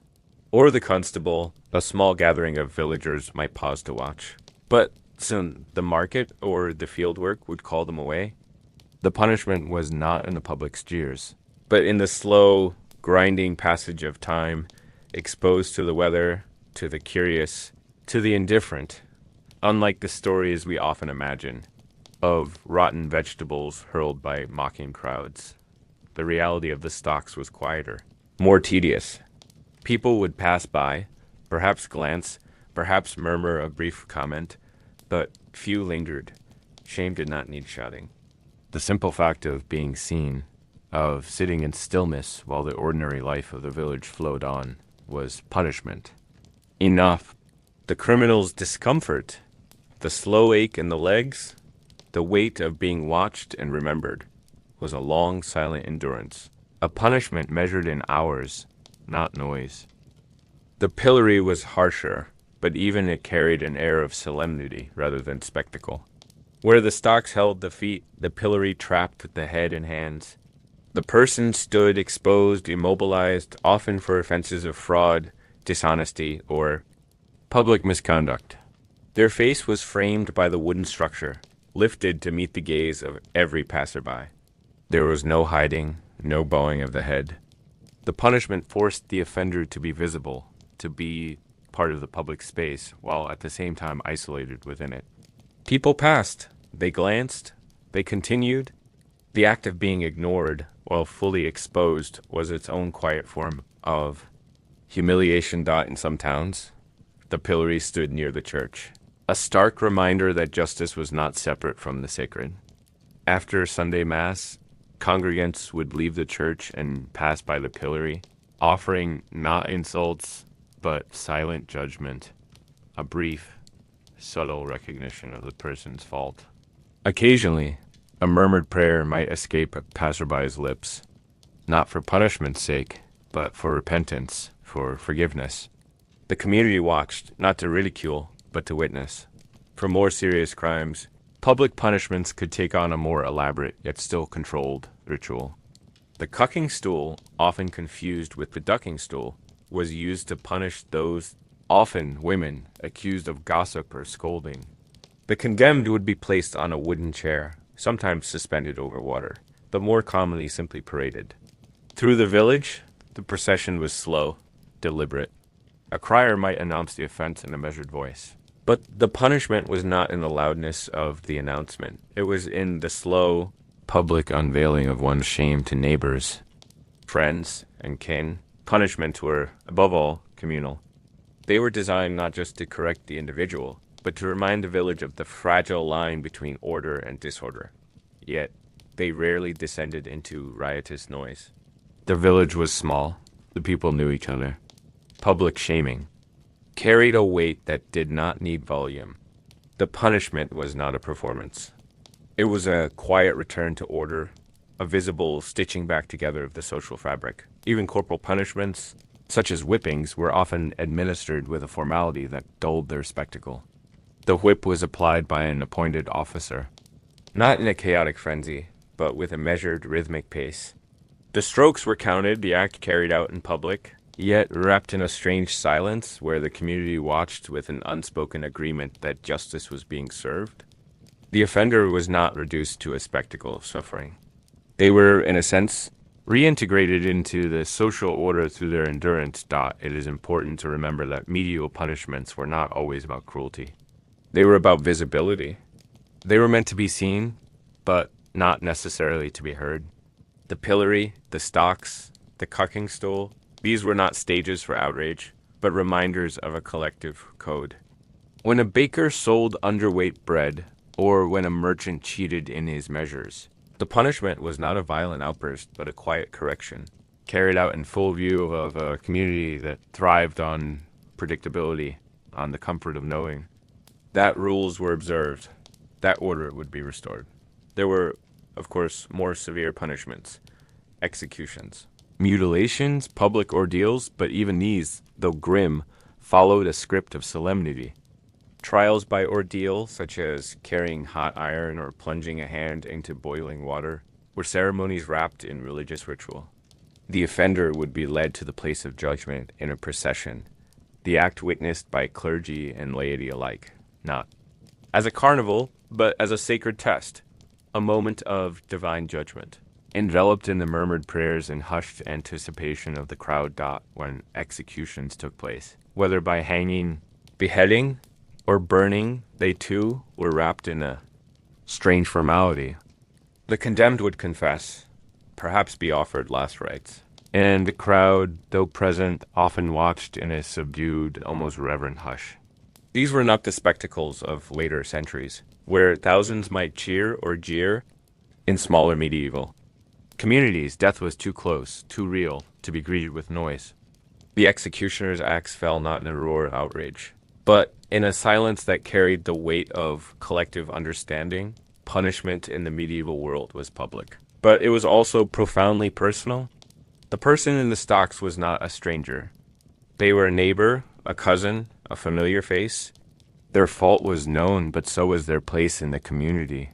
or the constable. A small gathering of villagers might pause to watch. But soon the market or the fieldwork would call them away. The punishment was not in the public's jeers, but in the slow, grinding passage of time, exposed to the weather, to the curious, to the indifferent, unlike the stories we often imagine of rotten vegetables hurled by mocking crowds. The reality of the stocks was quieter, more tedious. People would pass by, perhaps glance, perhaps murmur a brief comment, but few lingered. Shame did not need shouting. The simple fact of being seen, of sitting in stillness while the ordinary life of the village flowed on, was punishment. Enough. The criminal's discomfort, the slow ache in the legs, the weight of being watched and remembered, was a long, silent endurance, a punishment measured in hours, not noise. The pillory was harsher, but even it carried an air of solemnity rather than spectacle. Where the stocks held the feet, the pillory trapped the head and hands. The person stood exposed, immobilized, often for offenses of fraud, dishonesty, or public misconduct. Their face was framed by the wooden structure, lifted to meet the gaze of every passerby. There was no hiding, no bowing of the head. The punishment forced the offender to be visible, to be part of the public space, while at the same time isolated within it. People passed, they glanced, they continued. The act of being ignored, while fully exposed, was its own quiet form of humiliation. In some towns, the pillory stood near the church, a stark reminder that justice was not separate from the sacred. After Sunday Mass, congregants would leave the church and pass by the pillory, offering not insults, but silent judgment, a brief, subtle recognition of the person's fault. Occasionally, a murmured prayer might escape a passerby's lips, not for punishment's sake, but for repentance, for forgiveness. The community watched, not to ridicule, but to witness. For more serious crimes, public punishments could take on a more elaborate, yet still controlled, ritual. The cucking stool, often confused with the ducking stool, was used to punish those, often women, accused of gossip or scolding. The condemned would be placed on a wooden chair, sometimes suspended over water, but more commonly simply paraded. Through the village, the procession was slow, deliberate. A crier might announce the offense in a measured voice. But the punishment was not in the loudness of the announcement. It was in the slow, public unveiling of one's shame to neighbors, friends, and kin. Punishments were, above all, communal. They were designed not just to correct the individual, but to remind the village of the fragile line between order and disorder. Yet, they rarely descended into riotous noise. The village was small. The people knew each other. Public shaming carried a weight that did not need volume. The punishment was not a performance. It was a quiet return to order, a visible stitching back together of the social fabric. Even corporal punishments, such as whippings, were often administered with a formality that dulled their spectacle. The whip was applied by an appointed officer, not in a chaotic frenzy, but with a measured, rhythmic pace. The strokes were counted, the act carried out in public, yet wrapped in a strange silence where the community watched with an unspoken agreement that justice was being served. The offender was not reduced to a spectacle of suffering. They were, in a sense, reintegrated into the social order through their endurance. It is important to remember that medieval punishments were not always about cruelty. They were about visibility. They were meant to be seen, but not necessarily to be heard. The pillory, the stocks, the cucking stool, these were not stages for outrage, but reminders of a collective code. When a baker sold underweight bread, or when a merchant cheated in his measures, the punishment was not a violent outburst, but a quiet correction, carried out in full view of a community that thrived on predictability, on the comfort of knowing that rules were observed, that order would be restored. There were, of course, more severe punishments, executions, mutilations, public ordeals, but even these, though grim, followed a script of solemnity. Trials by ordeal, such as carrying hot iron or plunging a hand into boiling water, were ceremonies wrapped in religious ritual. The offender would be led to the place of judgment in a procession, the act witnessed by clergy and laity alike, not as a carnival, but as a sacred test, a moment of divine judgment, enveloped in the murmured prayers and hushed anticipation of the crowd dot when executions took place. Whether by hanging, beheading, or burning, they too were wrapped in a strange formality. The condemned would confess, perhaps be offered last rites, and the crowd, though present, often watched in a subdued, almost reverent hush. These were not the spectacles of later centuries, where thousands might cheer or jeer in smaller medieval communities. Death was too close, too real, to be greeted with noise. The executioner's axe fell not in a roar of outrage, but in a silence that carried the weight of collective understanding. Punishment in the medieval world was public, but it was also profoundly personal. The person in the stocks was not a stranger. They were a neighbor, a cousin, a familiar face. Their fault was known, but so was their place in the community.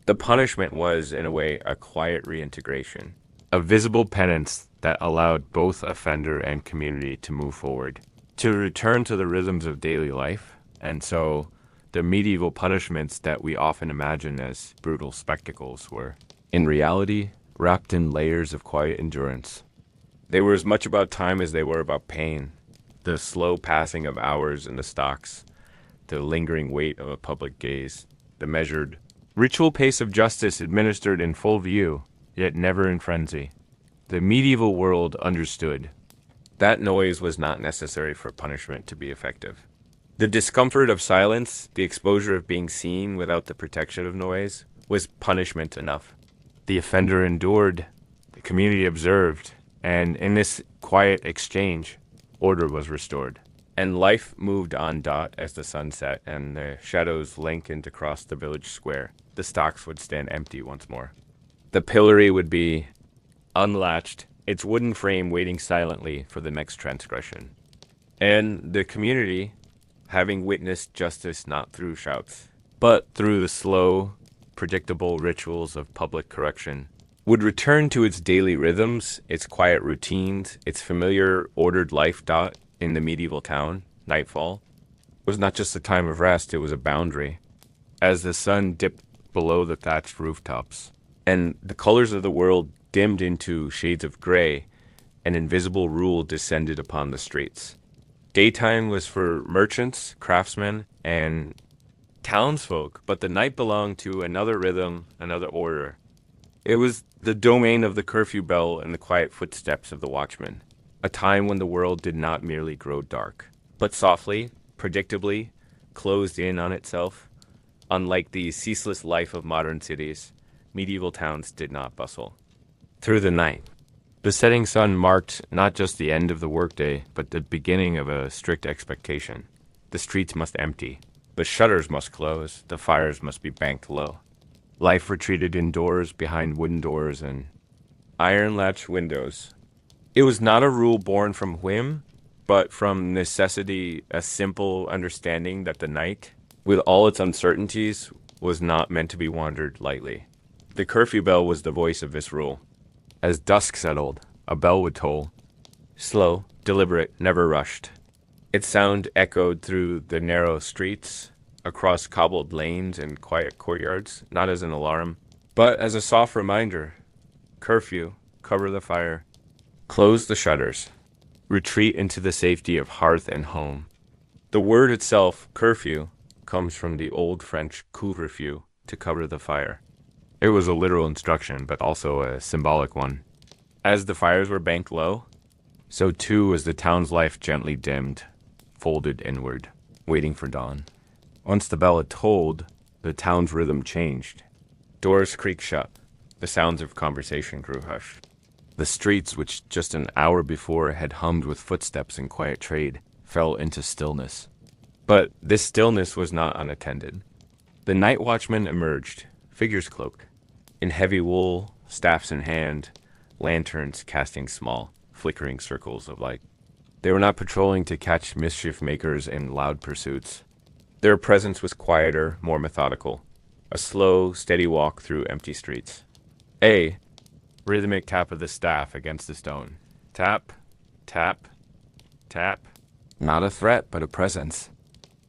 The punishment was, in a way, a quiet reintegration, a visible penance that allowed both offender and community to move forward, to return to the rhythms of daily life. And so the medieval punishments that we often imagine as brutal spectacles were, in reality, wrapped in layers of quiet endurance. They were as much about time as they were about pain, the slow passing of hours in the stocks, the lingering weight of a public gaze, the measured, ritual pace of justice administered in full view, yet never in frenzy. The medieval world understood that noise was not necessary for punishment to be effective. The discomfort of silence, the exposure of being seen without the protection of noise, was punishment enough. The offender endured, the community observed, and in this quiet exchange, order was restored. And life moved on dot as the sun set and the shadows lengthened across the village square. The stocks would stand empty once more. The pillory would be unlatched, its wooden frame waiting silently for the next transgression. And the community, having witnessed justice not through shouts, but through the slow, predictable rituals of public correction, would return to its daily rhythms, its quiet routines, its familiar ordered life dot in the medieval town. Nightfall was not just a time of rest, it was a boundary. As the sun dipped below the thatched rooftops, and the colors of the world dimmed into shades of gray, an invisible rule descended upon the streets. Daytime was for merchants, craftsmen, and townsfolk, but the night belonged to another rhythm, another order. It was the domain of the curfew bell and the quiet footsteps of the watchman, a time when the world did not merely grow dark, but softly, predictably, closed in on itself. Unlike the ceaseless life of modern cities, medieval towns did not bustle. Through the night, the setting sun marked not just the end of the workday, but the beginning of a strict expectation. The streets must empty, the shutters must close, the fires must be banked low. Life retreated indoors behind wooden doors and iron-latched windows. It was not a rule born from whim, but from necessity, a simple understanding that the night, with all its uncertainties, was not meant to be wandered lightly. The curfew bell was the voice of this rule. As dusk settled, a bell would toll, slow, deliberate, never rushed. Its sound echoed through the narrow streets, across cobbled lanes and quiet courtyards, not as an alarm, but as a soft reminder. Curfew, cover the fire, close the shutters, retreat into the safety of hearth and home. The word itself, curfew, comes from the old French couvre-feu, to cover the fire. It was a literal instruction, but also a symbolic one. As the fires were banked low, so too was the town's life gently dimmed, folded inward, waiting for dawn. Once the bell had tolled, the town's rhythm changed. Doors creaked shut. The sounds of conversation grew hushed. The streets, which just an hour before had hummed with footsteps and quiet trade, fell into stillness. But this stillness was not unattended. The night watchmen emerged, figures cloaked, in heavy wool, staffs in hand, lanterns casting small, flickering circles of light. They were not patrolling to catch mischief makers in loud pursuits. Their presence was quieter, more methodical, a slow, steady walk through empty streets. Rhythmic tap of the staff against the stone. Tap, tap, tap. Not a threat, but a presence.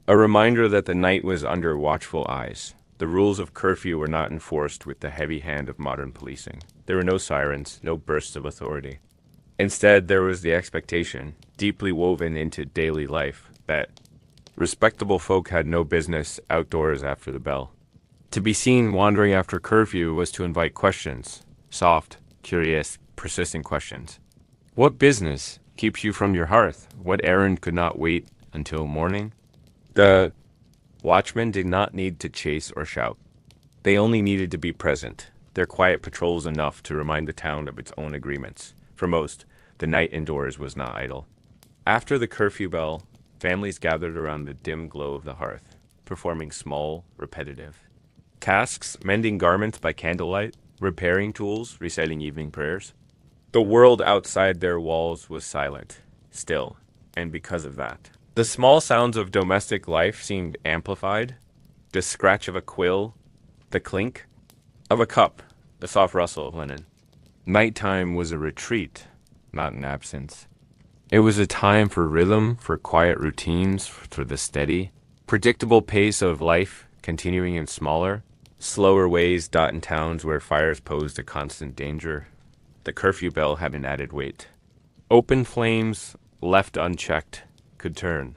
A reminder that the night was under watchful eyes. The rules of curfew were not enforced with the heavy hand of modern policing. There were no sirens, no bursts of authority. Instead, there was the expectation, deeply woven into daily life, that respectable folk had no business outdoors after the bell. To be seen wandering after curfew was to invite questions, soft, curious, persistent questions. What business keeps you from your hearth? What errand could not wait until morning? The watchmen did not need to chase or shout. They only needed to be present, their quiet patrols enough to remind the town of its own agreements. For most, the night indoors was not idle. After the curfew bell, families gathered around the dim glow of the hearth, performing small, repetitive tasks, mending garments by candlelight, repairing tools, reciting evening prayers. The world outside their walls was silent, still, and because of that, the small sounds of domestic life seemed amplified. The scratch of a quill, the clink of a cup, the soft rustle of linen. Nighttime was a retreat, not an absence. It was a time for rhythm, for quiet routines, for the steady, predictable pace of life continuing in smaller, slower ways dotting towns where fires posed a constant danger. The curfew bell had an added weight. Open flames, left unchecked, could turn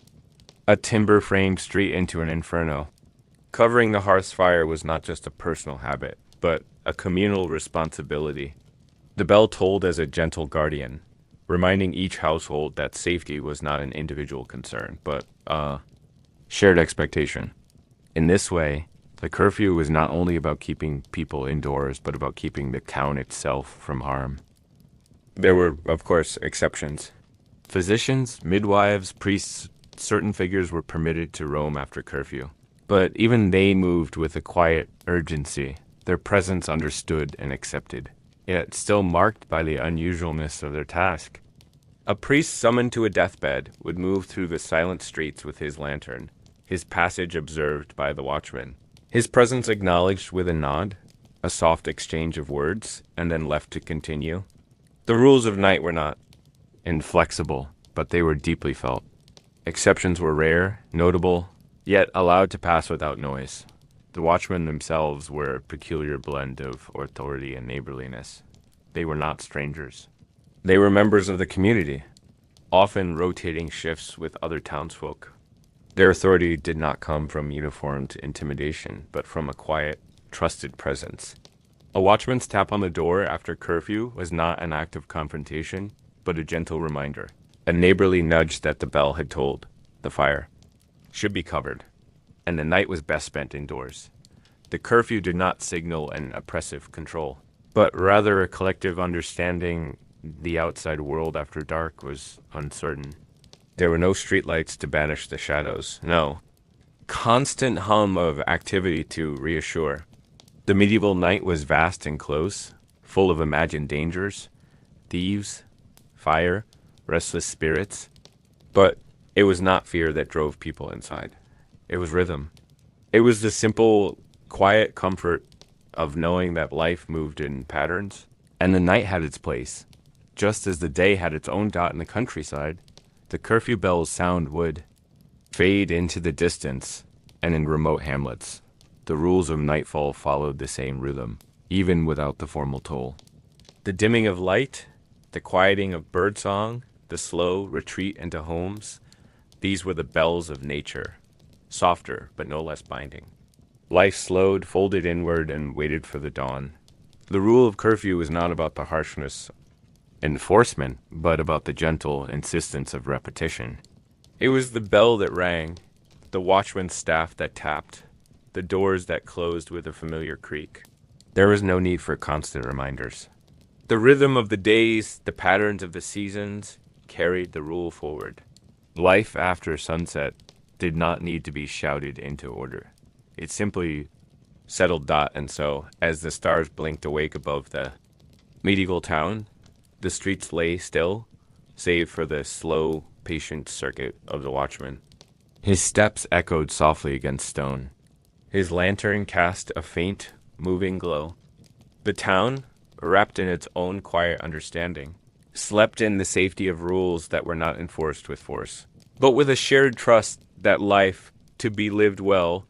a timber-framed street into an inferno. Covering the hearth's fire was not just a personal habit, but a communal responsibility. The bell tolled as a gentle guardian, reminding each household that safety was not an individual concern, but a shared expectation. In this way, the curfew was not only about keeping people indoors, but about keeping the town itself from harm. There were, of course, exceptions. Physicians, midwives, priests, certain figures were permitted to roam after curfew. But even they moved with a quiet urgency, their presence understood and accepted, yet still marked by the unusualness of their task. A priest summoned to a deathbed would move through the silent streets with his lantern, his passage observed by the watchman, his presence acknowledged with a nod, a soft exchange of words, and then left to continue. The rules of night were not inflexible, but they were deeply felt. Exceptions were rare, notable, yet allowed to pass without noise. The watchmen themselves were a peculiar blend of authority and neighborliness. They were not strangers. They were members of the community, often rotating shifts with other townsfolk. Their authority did not come from uniformed intimidation, but from a quiet, trusted presence. A watchman's tap on the door after curfew was not an act of confrontation, but a gentle reminder, a neighborly nudge that the bell had told the fire should be covered, and the night was best spent indoors. The curfew did not signal an oppressive control, but rather a collective understanding the outside world after dark was uncertain. There were no streetlights to banish the shadows, no constant hum of activity to reassure. The medieval night was vast and close, full of imagined dangers, thieves, fire, restless spirits, but it was not fear that drove people inside. It was rhythm. It was the simple, quiet comfort of knowing that life moved in patterns, and the night had its place. Just as the day had its own dot in the countryside, the curfew bell's sound would fade into the distance, and in remote hamlets, the rules of nightfall followed the same rhythm, even without the formal toll. The dimming of light, the quieting of birdsong, the slow retreat into homes, these were the bells of nature, softer but no less binding. Life slowed, folded inward, and waited for the dawn. The rule of curfew was not about the harshness enforcement, but about the gentle insistence of repetition. It was the bell that rang, the watchman's staff that tapped, the doors that closed with a familiar creak. There was no need for constant reminders. The rhythm of the days, the patterns of the seasons, carried the rule forward. Life after sunset did not need to be shouted into order. It simply settled dot and so, as the stars blinked awake above the medieval town, the streets lay still, save for the slow, patient circuit of the watchman. His steps echoed softly against stone. His lantern cast a faint, moving glow. The town, wrapped in its own quiet understanding, slept in the safety of rules that were not enforced with force, but with a shared trust that life, to be lived well,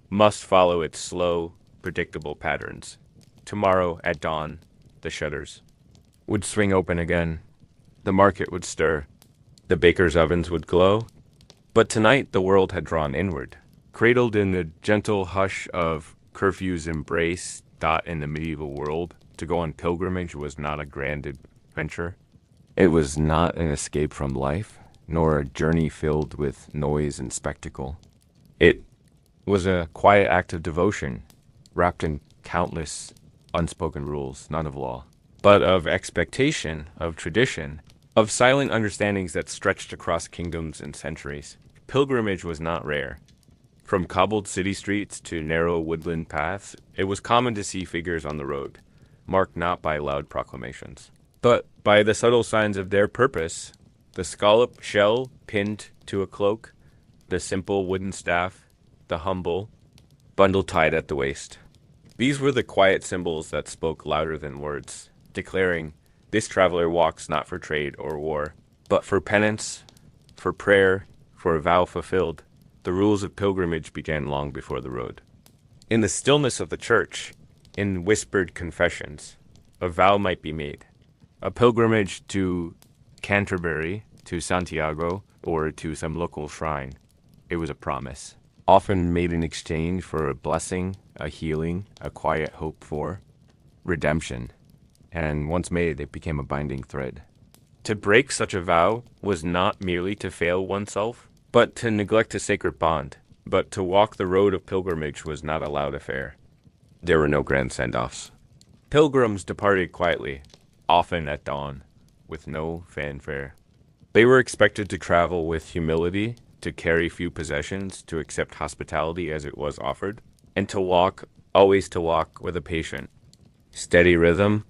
must follow its slow, predictable patterns. Tomorrow, at dawn, the shutters would swing open again. The market would stir. The bakers' ovens would glow. But tonight the world had drawn inward. Cradled in the gentle hush of curfew's embrace, in the medieval world, to go on pilgrimage was not a grand adventure. It was not an escape from life, nor a journey filled with noise and spectacle. It was a quiet act of devotion, wrapped in countless unspoken rules, none of law, but of expectation, of tradition, of silent understandings that stretched across kingdoms and centuries. Pilgrimage was not rare. From cobbled city streets to narrow woodland paths, it was common to see figures on the road, marked not by loud proclamations, but by the subtle signs of their purpose: the scallop shell pinned to a cloak, the simple wooden staff, the humble bundle tied at the waist. These were the quiet symbols that spoke louder than words, declaring, "This traveler walks not for trade or war, but for penance, for prayer, for a vow fulfilled." The rules of pilgrimage began long before the road. In the stillness of the church, in whispered confessions, a vow might be made. A pilgrimage to Canterbury, to Santiago, or to some local shrine. It was a promise, often made in exchange for a blessing, a healing, a quiet hope for redemption. And once made, it became a binding thread. To break such a vow was not merely to fail oneself, but to neglect a sacred bond. But to walk the road of pilgrimage was not a loud affair. There were no grand send-offs. Pilgrims departed quietly, often at dawn, with no fanfare. They were expected to travel with humility, to carry few possessions, to accept hospitality as it was offered, and to walk, always to walk, with a patient, steady rhythm.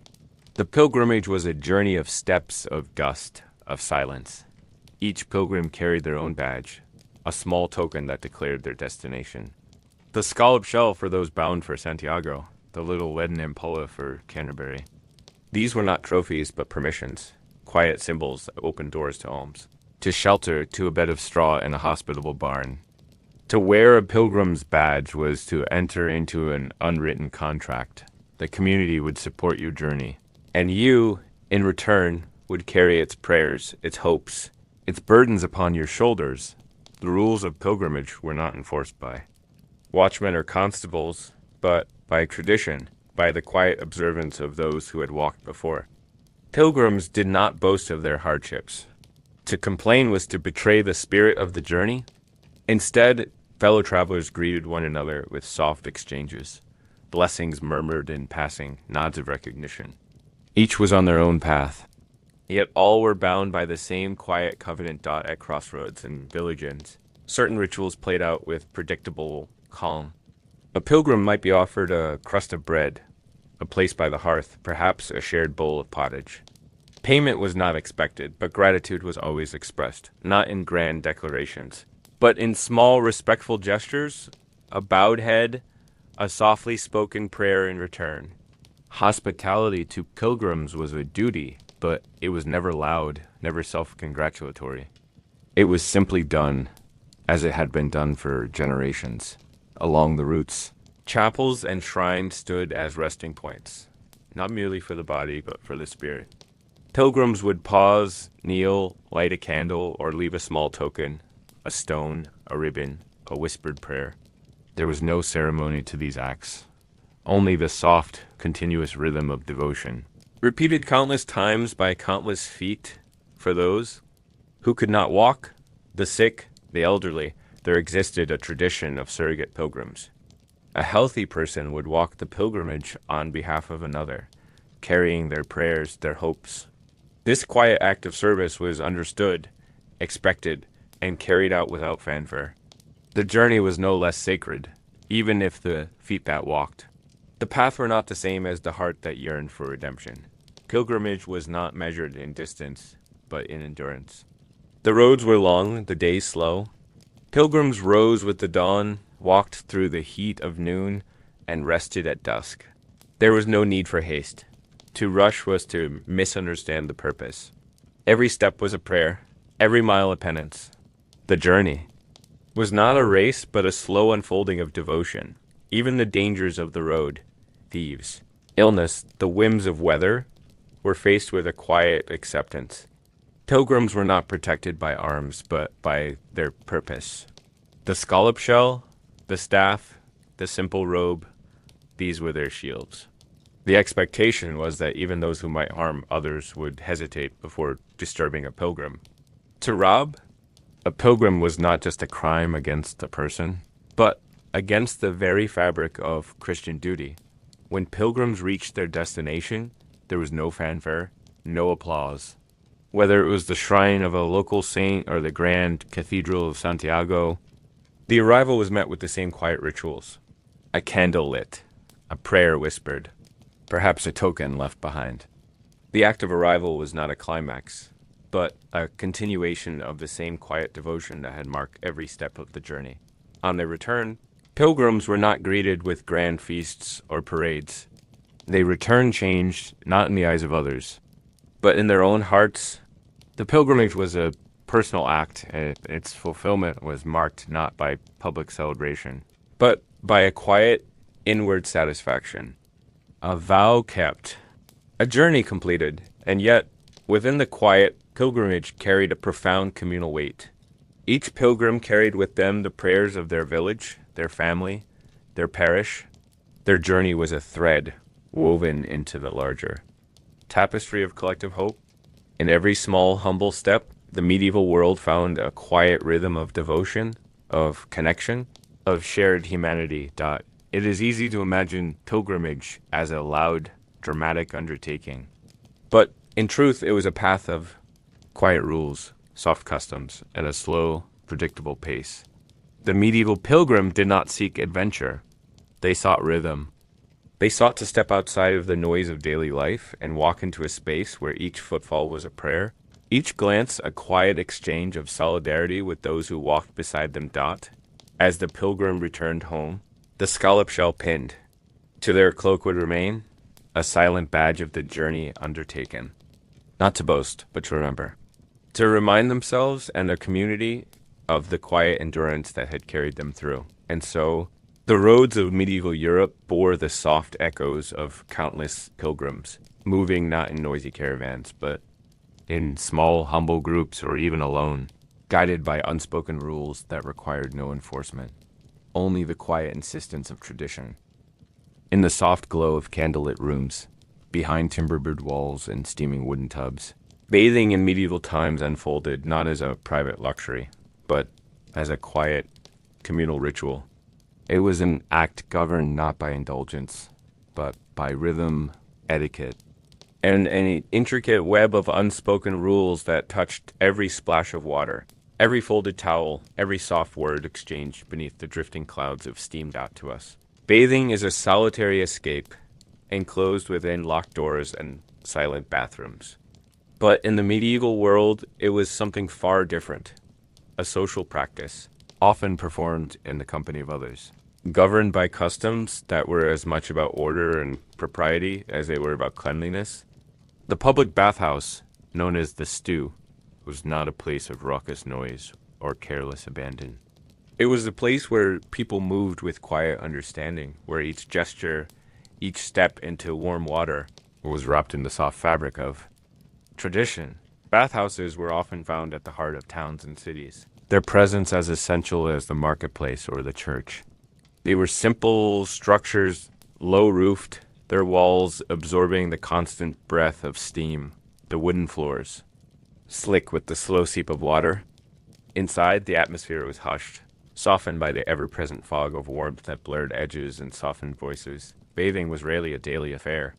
The pilgrimage was a journey of steps, of dust, of silence. Each pilgrim carried their own badge, a small token that declared their destination. The scallop shell for those bound for Santiago, the little leaden ampulla for Canterbury. These were not trophies, but permissions, quiet symbols that opened doors to alms, to shelter, to a bed of straw in a hospitable barn. To wear a pilgrim's badge was to enter into an unwritten contract. The community would support your journey, and you, in return, would carry its prayers, its hopes, its burdens upon your shoulders. The rules of pilgrimage were not enforced by watchmen or constables, but by tradition, by the quiet observance of those who had walked before. Pilgrims did not boast of their hardships. To complain was to betray the spirit of the journey. Instead, fellow travelers greeted one another with soft exchanges, blessings murmured in passing, nods of recognition. Each was on their own path, yet all were bound by the same quiet covenant at crossroads and village inns. Certain rituals played out with predictable calm. A pilgrim might be offered a crust of bread, a place by the hearth, perhaps a shared bowl of pottage. Payment was not expected, but gratitude was always expressed, not in grand declarations, but in small respectful gestures, a bowed head, a softly spoken prayer in return. Hospitality to pilgrims was a duty, but it was never loud, never self-congratulatory. It was simply done, as it had been done for generations, along the routes. Chapels and shrines stood as resting points, not merely for the body, but for the spirit. Pilgrims would pause, kneel, light a candle, or leave a small token, a stone, a ribbon, a whispered prayer. There was no ceremony to these acts, only the soft, continuous rhythm of devotion, repeated countless times by countless feet for those who could not walk, the sick, the elderly. There existed a tradition of surrogate pilgrims. A healthy person would walk the pilgrimage on behalf of another, carrying their prayers, their hopes. This quiet act of service was understood, expected, and carried out without fanfare. The journey was no less sacred, even if the feet that walked. The path were not the same as the heart that yearned for redemption. Pilgrimage was not measured in distance, but in endurance. The roads were long, the days slow. Pilgrims rose with the dawn, walked through the heat of noon, and rested at dusk. There was no need for haste. To rush was to misunderstand the purpose. Every step was a prayer, every mile a penance. The journey was not a race, but a slow unfolding of devotion. Even the dangers of the road, thieves, illness, the whims of weather, were faced with a quiet acceptance. Pilgrims were not protected by arms, but by their purpose. The scallop shell, the staff, the simple robe, these were their shields. The expectation was that even those who might harm others would hesitate before disturbing a pilgrim. To rob a pilgrim was not just a crime against a person, but against the very fabric of Christian duty. When pilgrims reached their destination, there was no fanfare, no applause. Whether it was the shrine of a local saint or the grand cathedral of Santiago, the arrival was met with the same quiet rituals. A candle lit, a prayer whispered, perhaps a token left behind. The act of arrival was not a climax, but a continuation of the same quiet devotion that had marked every step of the journey. On their return, pilgrims were not greeted with grand feasts or parades. They returned changed, not in the eyes of others, but in their own hearts. The pilgrimage was a personal act, and its fulfillment was marked not by public celebration, but by a quiet, inward satisfaction. A vow kept, a journey completed, and yet, within the quiet, pilgrimage carried a profound communal weight. Each pilgrim carried with them the prayers of their village, their family, their parish. Their journey was a thread woven into the larger tapestry of collective hope. In every small, humble step, the medieval world found a quiet rhythm of devotion, of connection, of shared humanity. It is easy to imagine pilgrimage as a loud, dramatic undertaking. But in truth, it was a path of quiet rules, soft customs, and a slow, predictable pace. The medieval pilgrim did not seek adventure. They sought rhythm. They sought to step outside of the noise of daily life and walk into a space where each footfall was a prayer, each glance a quiet exchange of solidarity with those who walked beside them. As the pilgrim returned home, the scallop shell pinned to their cloak would remain a silent badge of the journey undertaken. Not to boast, but to remember. To remind themselves and their community of the quiet endurance that had carried them through. And so, the roads of medieval Europe bore the soft echoes of countless pilgrims, moving not in noisy caravans, but in small, humble groups or even alone, guided by unspoken rules that required no enforcement, only the quiet insistence of tradition. In the soft glow of candlelit rooms, behind timber-board walls and steaming wooden tubs, bathing in medieval times unfolded not as a private luxury, but as a quiet, communal ritual. It was an act governed not by indulgence, but by rhythm, etiquette, and an intricate web of unspoken rules that touched every splash of water, every folded towel, every soft word exchanged beneath the drifting clouds of steam out to us. Bathing is a solitary escape, enclosed within locked doors and silent bathrooms. But in the medieval world, it was something far different, a social practice, often performed in the company of others, governed by customs that were as much about order and propriety as they were about cleanliness. The public bathhouse, known as the stew, was not a place of raucous noise or careless abandon. It was a place where people moved with quiet understanding, where each gesture, each step into warm water was wrapped in the soft fabric of tradition. Bathhouses were often found at the heart of towns and cities, their presence as essential as the marketplace or the church. They were simple structures, low-roofed, their walls absorbing the constant breath of steam, the wooden floors, slick with the slow seep of water. Inside, the atmosphere was hushed, softened by the ever-present fog of warmth that blurred edges and softened voices. Bathing was rarely a daily affair.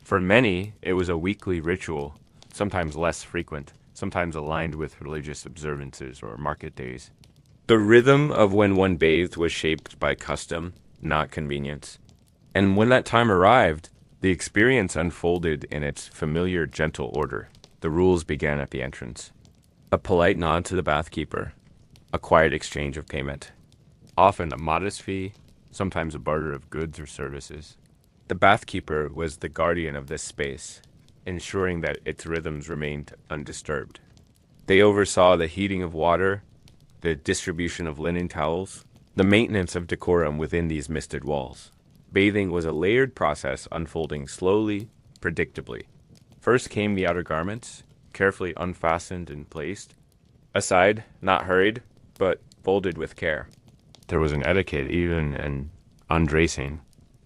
For many, it was a weekly ritual, sometimes less frequent, sometimes aligned with religious observances or market days. The rhythm of when one bathed was shaped by custom, not convenience. And when that time arrived, the experience unfolded in its familiar, gentle order. The rules began at the entrance. A polite nod to the bathkeeper, a quiet exchange of payment, often a modest fee, sometimes a barter of goods or services. The bathkeeper was the guardian of this space, ensuring that its rhythms remained undisturbed. They oversaw the heating of water, the distribution of linen towels, the maintenance of decorum within these misted walls. Bathing was a layered process unfolding slowly, predictably. First came the outer garments, carefully unfastened and placed. Aside, not hurried, but folded with care. There was an etiquette even in undressing,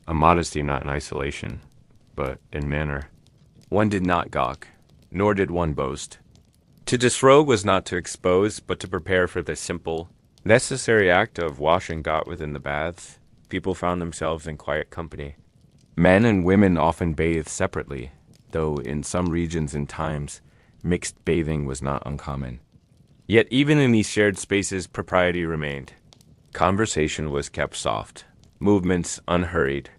a modesty not in isolation, but in manner. One did not gawk, nor did one boast. To disrobe was not to expose, but to prepare for the simple, necessary act of washing got within the baths. People found themselves in quiet company. Men and women often bathed separately, though in some regions and times, mixed bathing was not uncommon. Yet even in these shared spaces, propriety remained. Conversation was kept soft, movements unhurried.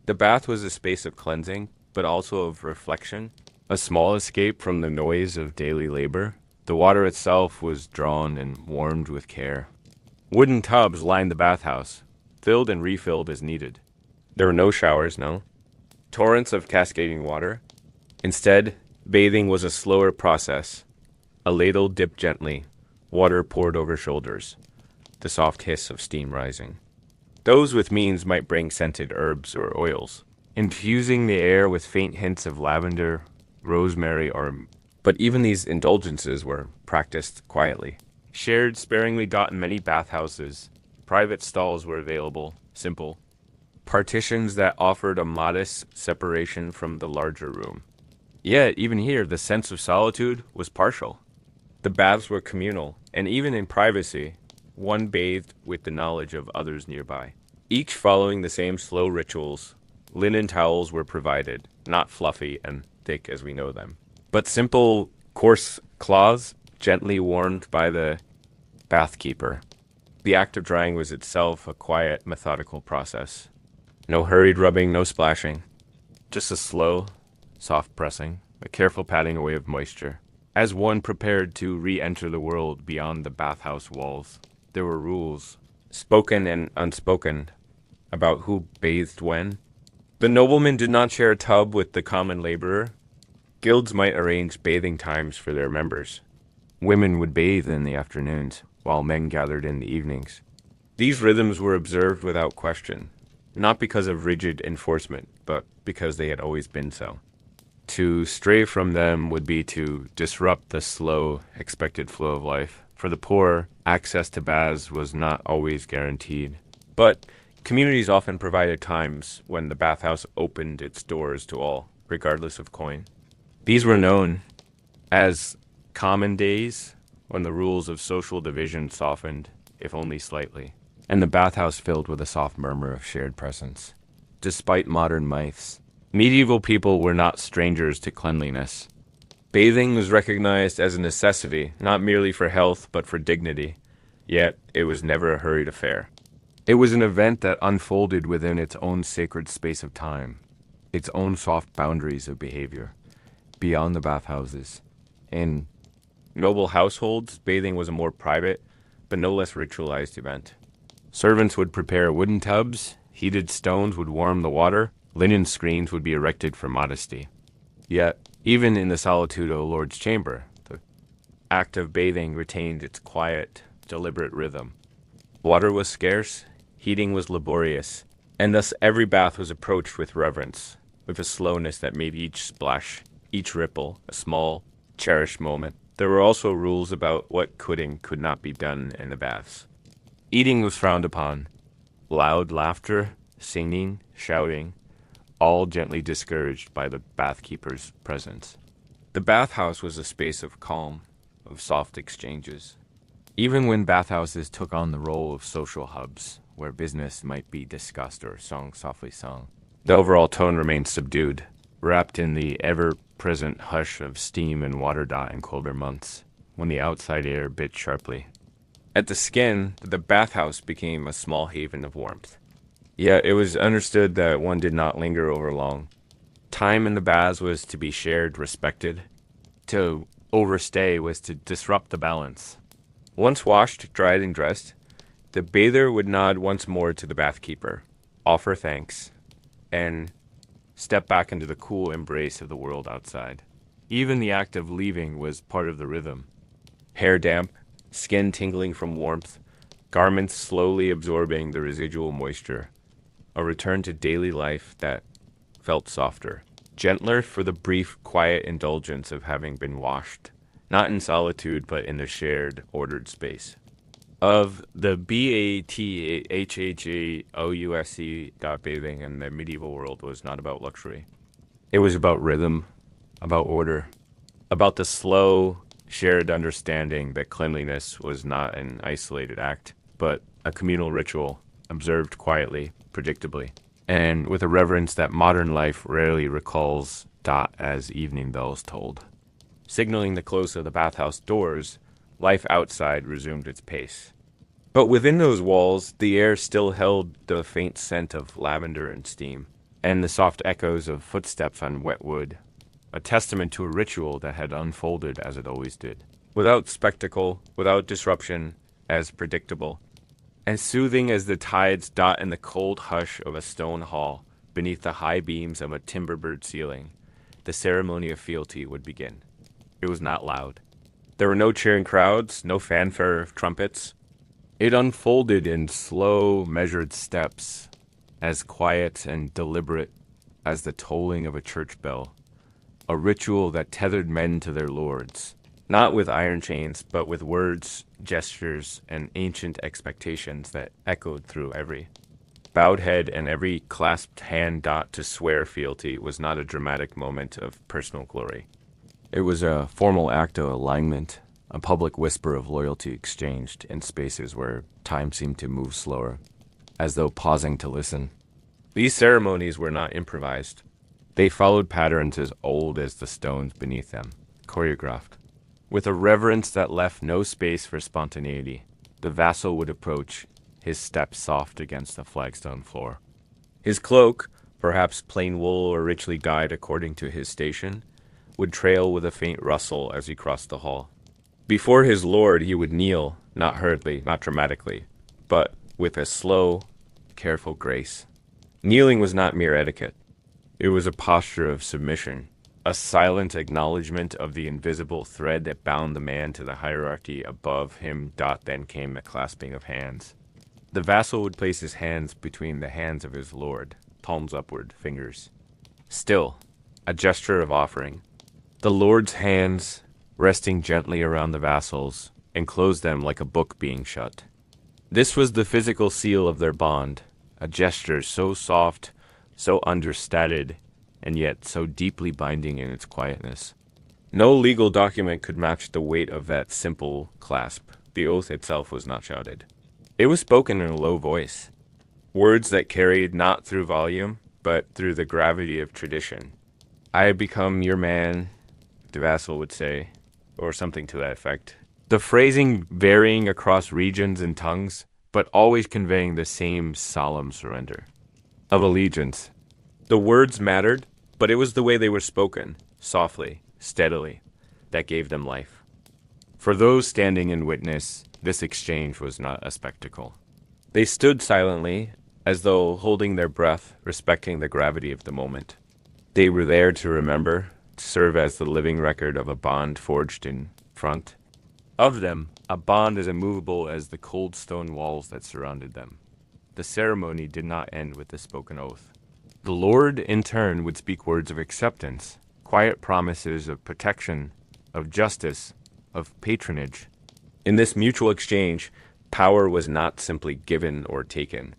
The bath was a space of cleansing, but also of reflection, a small escape from the noise of daily labor. The water itself was drawn and warmed with care. Wooden tubs lined the bathhouse, filled and refilled as needed. There were no showers, no torrents of cascading water. Instead, bathing was a slower process. A ladle dipped gently, water poured over shoulders, the soft hiss of steam rising. Those with means might bring scented herbs or oils, infusing the air with faint hints of lavender, rosemary, but even these indulgences were practiced quietly. Shared sparingly got in many bathhouses. Private stalls were available, simple. Partitions that offered a modest separation from the larger room. Yet, even here, the sense of solitude was partial. The baths were communal, and even in privacy, one bathed with the knowledge of others nearby. Each following the same slow rituals, linen towels were provided, not fluffy and thick as we know them, but simple, coarse cloths gently warmed by the bathkeeper. The act of drying was itself a quiet, methodical process. No hurried rubbing, no splashing. Just a slow, soft pressing, a careful patting away of moisture. As one prepared to re-enter the world beyond the bathhouse walls, there were rules, spoken and unspoken, about who bathed when. The nobleman did not share a tub with the common laborer. Guilds might arrange bathing times for their members. Women would bathe in the afternoons, while men gathered in the evenings. These rhythms were observed without question, not because of rigid enforcement, but because they had always been so. To stray from them would be to disrupt the slow, expected flow of life. For the poor, access to baths was not always guaranteed. But communities often provided times when the bathhouse opened its doors to all, regardless of coin. These were known as common days, when the rules of social division softened, if only slightly, and the bathhouse filled with a soft murmur of shared presence. Despite modern myths, medieval people were not strangers to cleanliness. Bathing was recognized as a necessity, not merely for health, but for dignity. Yet, it was never a hurried affair. It was an event that unfolded within its own sacred space of time, its own soft boundaries of behavior, beyond the bathhouses. In noble households, bathing was a more private, but no less ritualized event. Servants would prepare wooden tubs, heated stones would warm the water, linen screens would be erected for modesty. Yet, even in the solitude of a lord's chamber, the act of bathing retained its quiet, deliberate rhythm. Water was scarce, heating was laborious, and thus every bath was approached with reverence, with a slowness that made each splash, each ripple, a small, cherished moment. There were also rules about what could and could not be done in the baths. Eating was frowned upon. Loud laughter, singing, shouting, all gently discouraged by the bathkeeper's presence. The bathhouse was a space of calm, of soft exchanges. Even when bathhouses took on the role of social hubs, where business might be discussed or song softly sung, the overall tone remained subdued, wrapped in the ever-present hush of steam and water dot in colder months, when the outside air bit sharply. At the skin, the bathhouse became a small haven of warmth. Yet it was understood that one did not linger over long. Time in the baths was to be shared, respected. To overstay was to disrupt the balance. Once washed, dried, and dressed, the bather would nod once more to the bathkeeper, offer thanks, and step back into the cool embrace of the world outside. Even the act of leaving was part of the rhythm. Hair damp, skin tingling from warmth, garments slowly absorbing the residual moisture. A return to daily life that felt softer, gentler for the brief, quiet indulgence of having been washed, not in solitude, but in a shared, ordered space. Of the BATHHAOUSC bathing in the medieval world was not about luxury. It was about rhythm, about order, about the slow, shared understanding that cleanliness was not an isolated act, but a communal ritual observed quietly, predictably, and with a reverence that modern life rarely recalls as evening bells tolled. Signaling the close of the bathhouse doors, life outside resumed its pace. But within those walls, the air still held the faint scent of lavender and steam, and the soft echoes of footsteps on wet wood, a testament to a ritual that had unfolded as it always did. Without spectacle, without disruption, as predictable. As soothing as the tides in the cold hush of a stone hall beneath the high beams of a timber-bird ceiling, the ceremony of fealty would begin. It was not loud. There were no cheering crowds, no fanfare of trumpets. It unfolded in slow, measured steps, as quiet and deliberate as the tolling of a church bell, a ritual that tethered men to their lords, not with iron chains, but with words, gestures, and ancient expectations that echoed through every bowed head and every clasped hand. To swear fealty was not a dramatic moment of personal glory. It was a formal act of alignment, a public whisper of loyalty exchanged in spaces where time seemed to move slower, as though pausing to listen. These ceremonies were not improvised. They followed patterns as old as the stones beneath them, choreographed. With a reverence that left no space for spontaneity, the vassal would approach, his steps soft against the flagstone floor. His cloak, perhaps plain wool or richly dyed according to his station, would trail with a faint rustle as he crossed the hall. Before his lord he would kneel, not hurriedly, not dramatically, but with a slow, careful grace. Kneeling was not mere etiquette. It was a posture of submission, a silent acknowledgement of the invisible thread that bound the man to the hierarchy above him. Then came a clasping of hands. The vassal would place his hands between the hands of his lord, palms upward, fingers. Still, a gesture of offering. The lord's hands, resting gently around the vassals, enclosed them like a book being shut. This was the physical seal of their bond, a gesture so soft, so understated, and yet so deeply binding in its quietness. No legal document could match the weight of that simple clasp. The oath itself was not shouted. It was spoken in a low voice, words that carried not through volume, but through the gravity of tradition. "I have become your man," the vassal would say, or something to that effect. The phrasing varying across regions and tongues, but always conveying the same solemn surrender of allegiance. The words mattered, but it was the way they were spoken, softly, steadily, that gave them life. For those standing in witness, this exchange was not a spectacle. They stood silently, as though holding their breath, respecting the gravity of the moment. They were there to remember, to serve as the living record of a bond forged in front of them, a bond as immovable as the cold stone walls that surrounded them. The ceremony did not end with the spoken oath. The Lord, in turn, would speak words of acceptance, quiet promises of protection, of justice, of patronage. In this mutual exchange, power was not simply given or taken.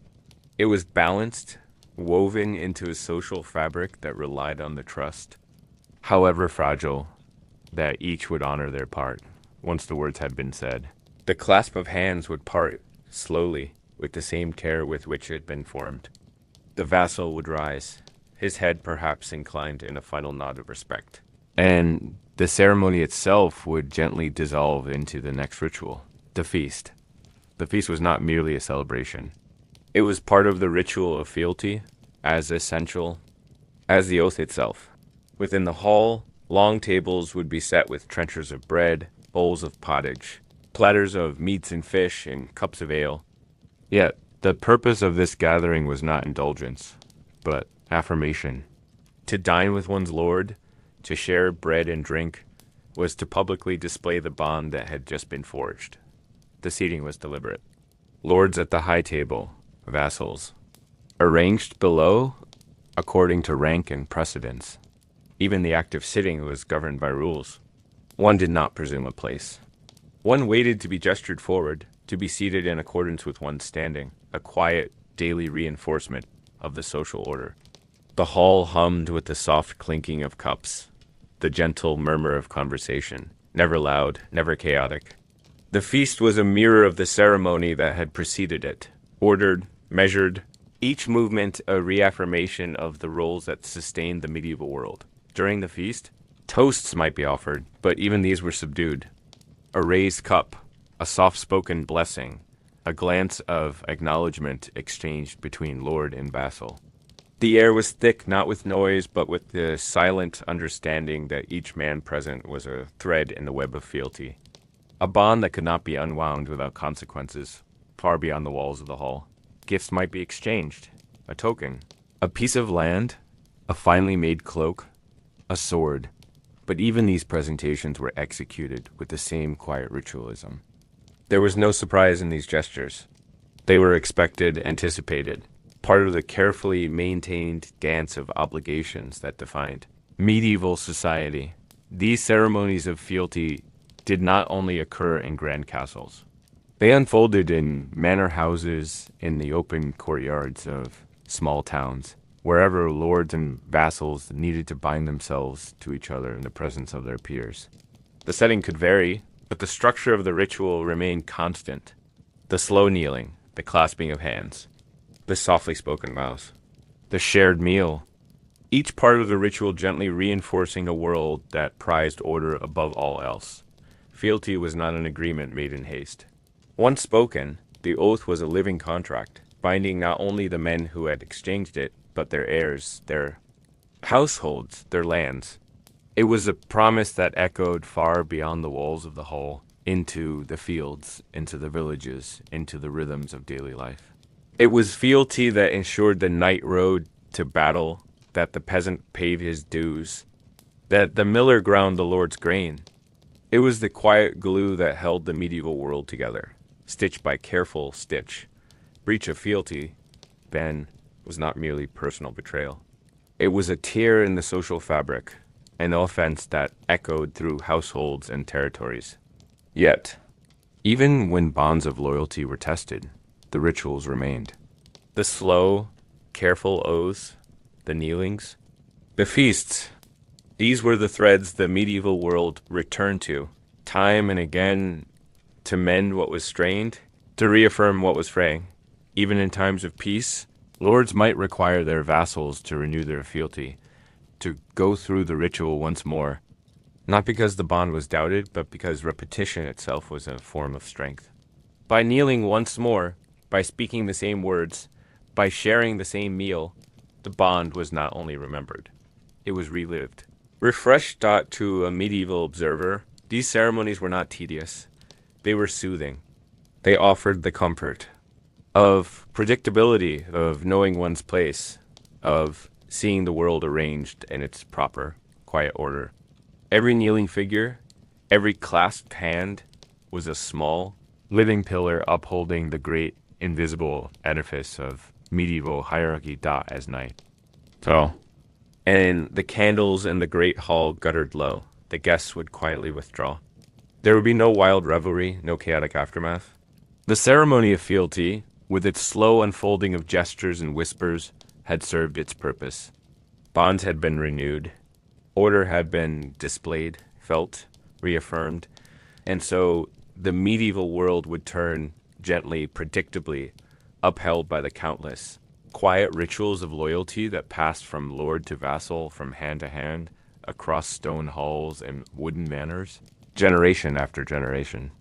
It was balanced, woven into a social fabric that relied on the trust, however fragile, that each would honor their part once the words had been said. The clasp of hands would part slowly, with the same care with which it had been formed. The vassal would rise, his head perhaps inclined in a final nod of respect. And the ceremony itself would gently dissolve into the next ritual, the feast. The feast was not merely a celebration. It was part of the ritual of fealty, as essential as the oath itself. Within the hall, long tables would be set with trenchers of bread, bowls of pottage, platters of meats and fish, and cups of ale. Yet, the purpose of this gathering was not indulgence, but affirmation. To dine with one's lord, to share bread and drink, was to publicly display the bond that had just been forged. The seating was deliberate. Lords at the high table, vassals, arranged below according to rank and precedence. Even the act of sitting was governed by rules. One did not presume a place. One waited to be gestured forward, to be seated in accordance with one's standing, a quiet, daily reinforcement of the social order. The hall hummed with the soft clinking of cups, the gentle murmur of conversation, never loud, never chaotic. The feast was a mirror of the ceremony that had preceded it, ordered, measured, each movement a reaffirmation of the roles that sustained the medieval world. During the feast, toasts might be offered, but even these were subdued. A raised cup, a soft-spoken blessing, a glance of acknowledgement exchanged between lord and vassal. The air was thick not with noise, but with the silent understanding that each man present was a thread in the web of fealty. A bond that could not be unwound without consequences, far beyond the walls of the hall. Gifts might be exchanged, a token, a piece of land, a finely made cloak, a sword. But even these presentations were executed with the same quiet ritualism. There was no surprise in these gestures. They were expected, anticipated, part of the carefully maintained dance of obligations that defined medieval society. These ceremonies of fealty did not only occur in grand castles. They unfolded in manor houses, in the open courtyards of small towns, wherever lords and vassals needed to bind themselves to each other in the presence of their peers. The setting could vary, but the structure of the ritual remained constant. The slow kneeling, the clasping of hands, the softly spoken vows, the shared meal, each part of the ritual gently reinforcing a world that prized order above all else. Fealty was not an agreement made in haste. Once spoken, the oath was a living contract, binding not only the men who had exchanged it, but their heirs, their households, their lands. It was a promise that echoed far beyond the walls of the hall, into the fields, into the villages, into the rhythms of daily life. It was fealty that ensured the knight rode to battle, that the peasant paid his dues, that the miller ground the lord's grain. It was the quiet glue that held the medieval world together, stitch by careful stitch. Breach of fealty, then, was not merely personal betrayal. It was a tear in the social fabric, an offense that echoed through households and territories. Yet, even when bonds of loyalty were tested, the rituals remained. The slow, careful oaths, the kneelings, the feasts. These were the threads the medieval world returned to, time and again, to mend what was strained, to reaffirm what was fraying. Even in times of peace, lords might require their vassals to renew their fealty, to go through the ritual once more, not because the bond was doubted, but because repetition itself was a form of strength. By kneeling once more, by speaking the same words, by sharing the same meal, the bond was not only remembered, it was relived. Refreshed thought to a medieval observer, these ceremonies were not tedious. They were soothing. They offered the comfort of predictability, of knowing one's place, of seeing the world arranged in its proper, quiet order. Every kneeling figure, every clasped hand was a small, living pillar upholding the great, invisible edifice of medieval hierarchy as night. And the candles in the great hall guttered low. The guests would quietly withdraw. There would be no wild revelry, no chaotic aftermath. The ceremony of fealty, with its slow unfolding of gestures and whispers, had served its purpose. Bonds had been renewed. Order had been displayed, felt, reaffirmed. And so the medieval world would turn gently, predictably, upheld by the countless quiet rituals of loyalty that passed from lord to vassal, from hand to hand, across stone halls and wooden manors, generation after generation.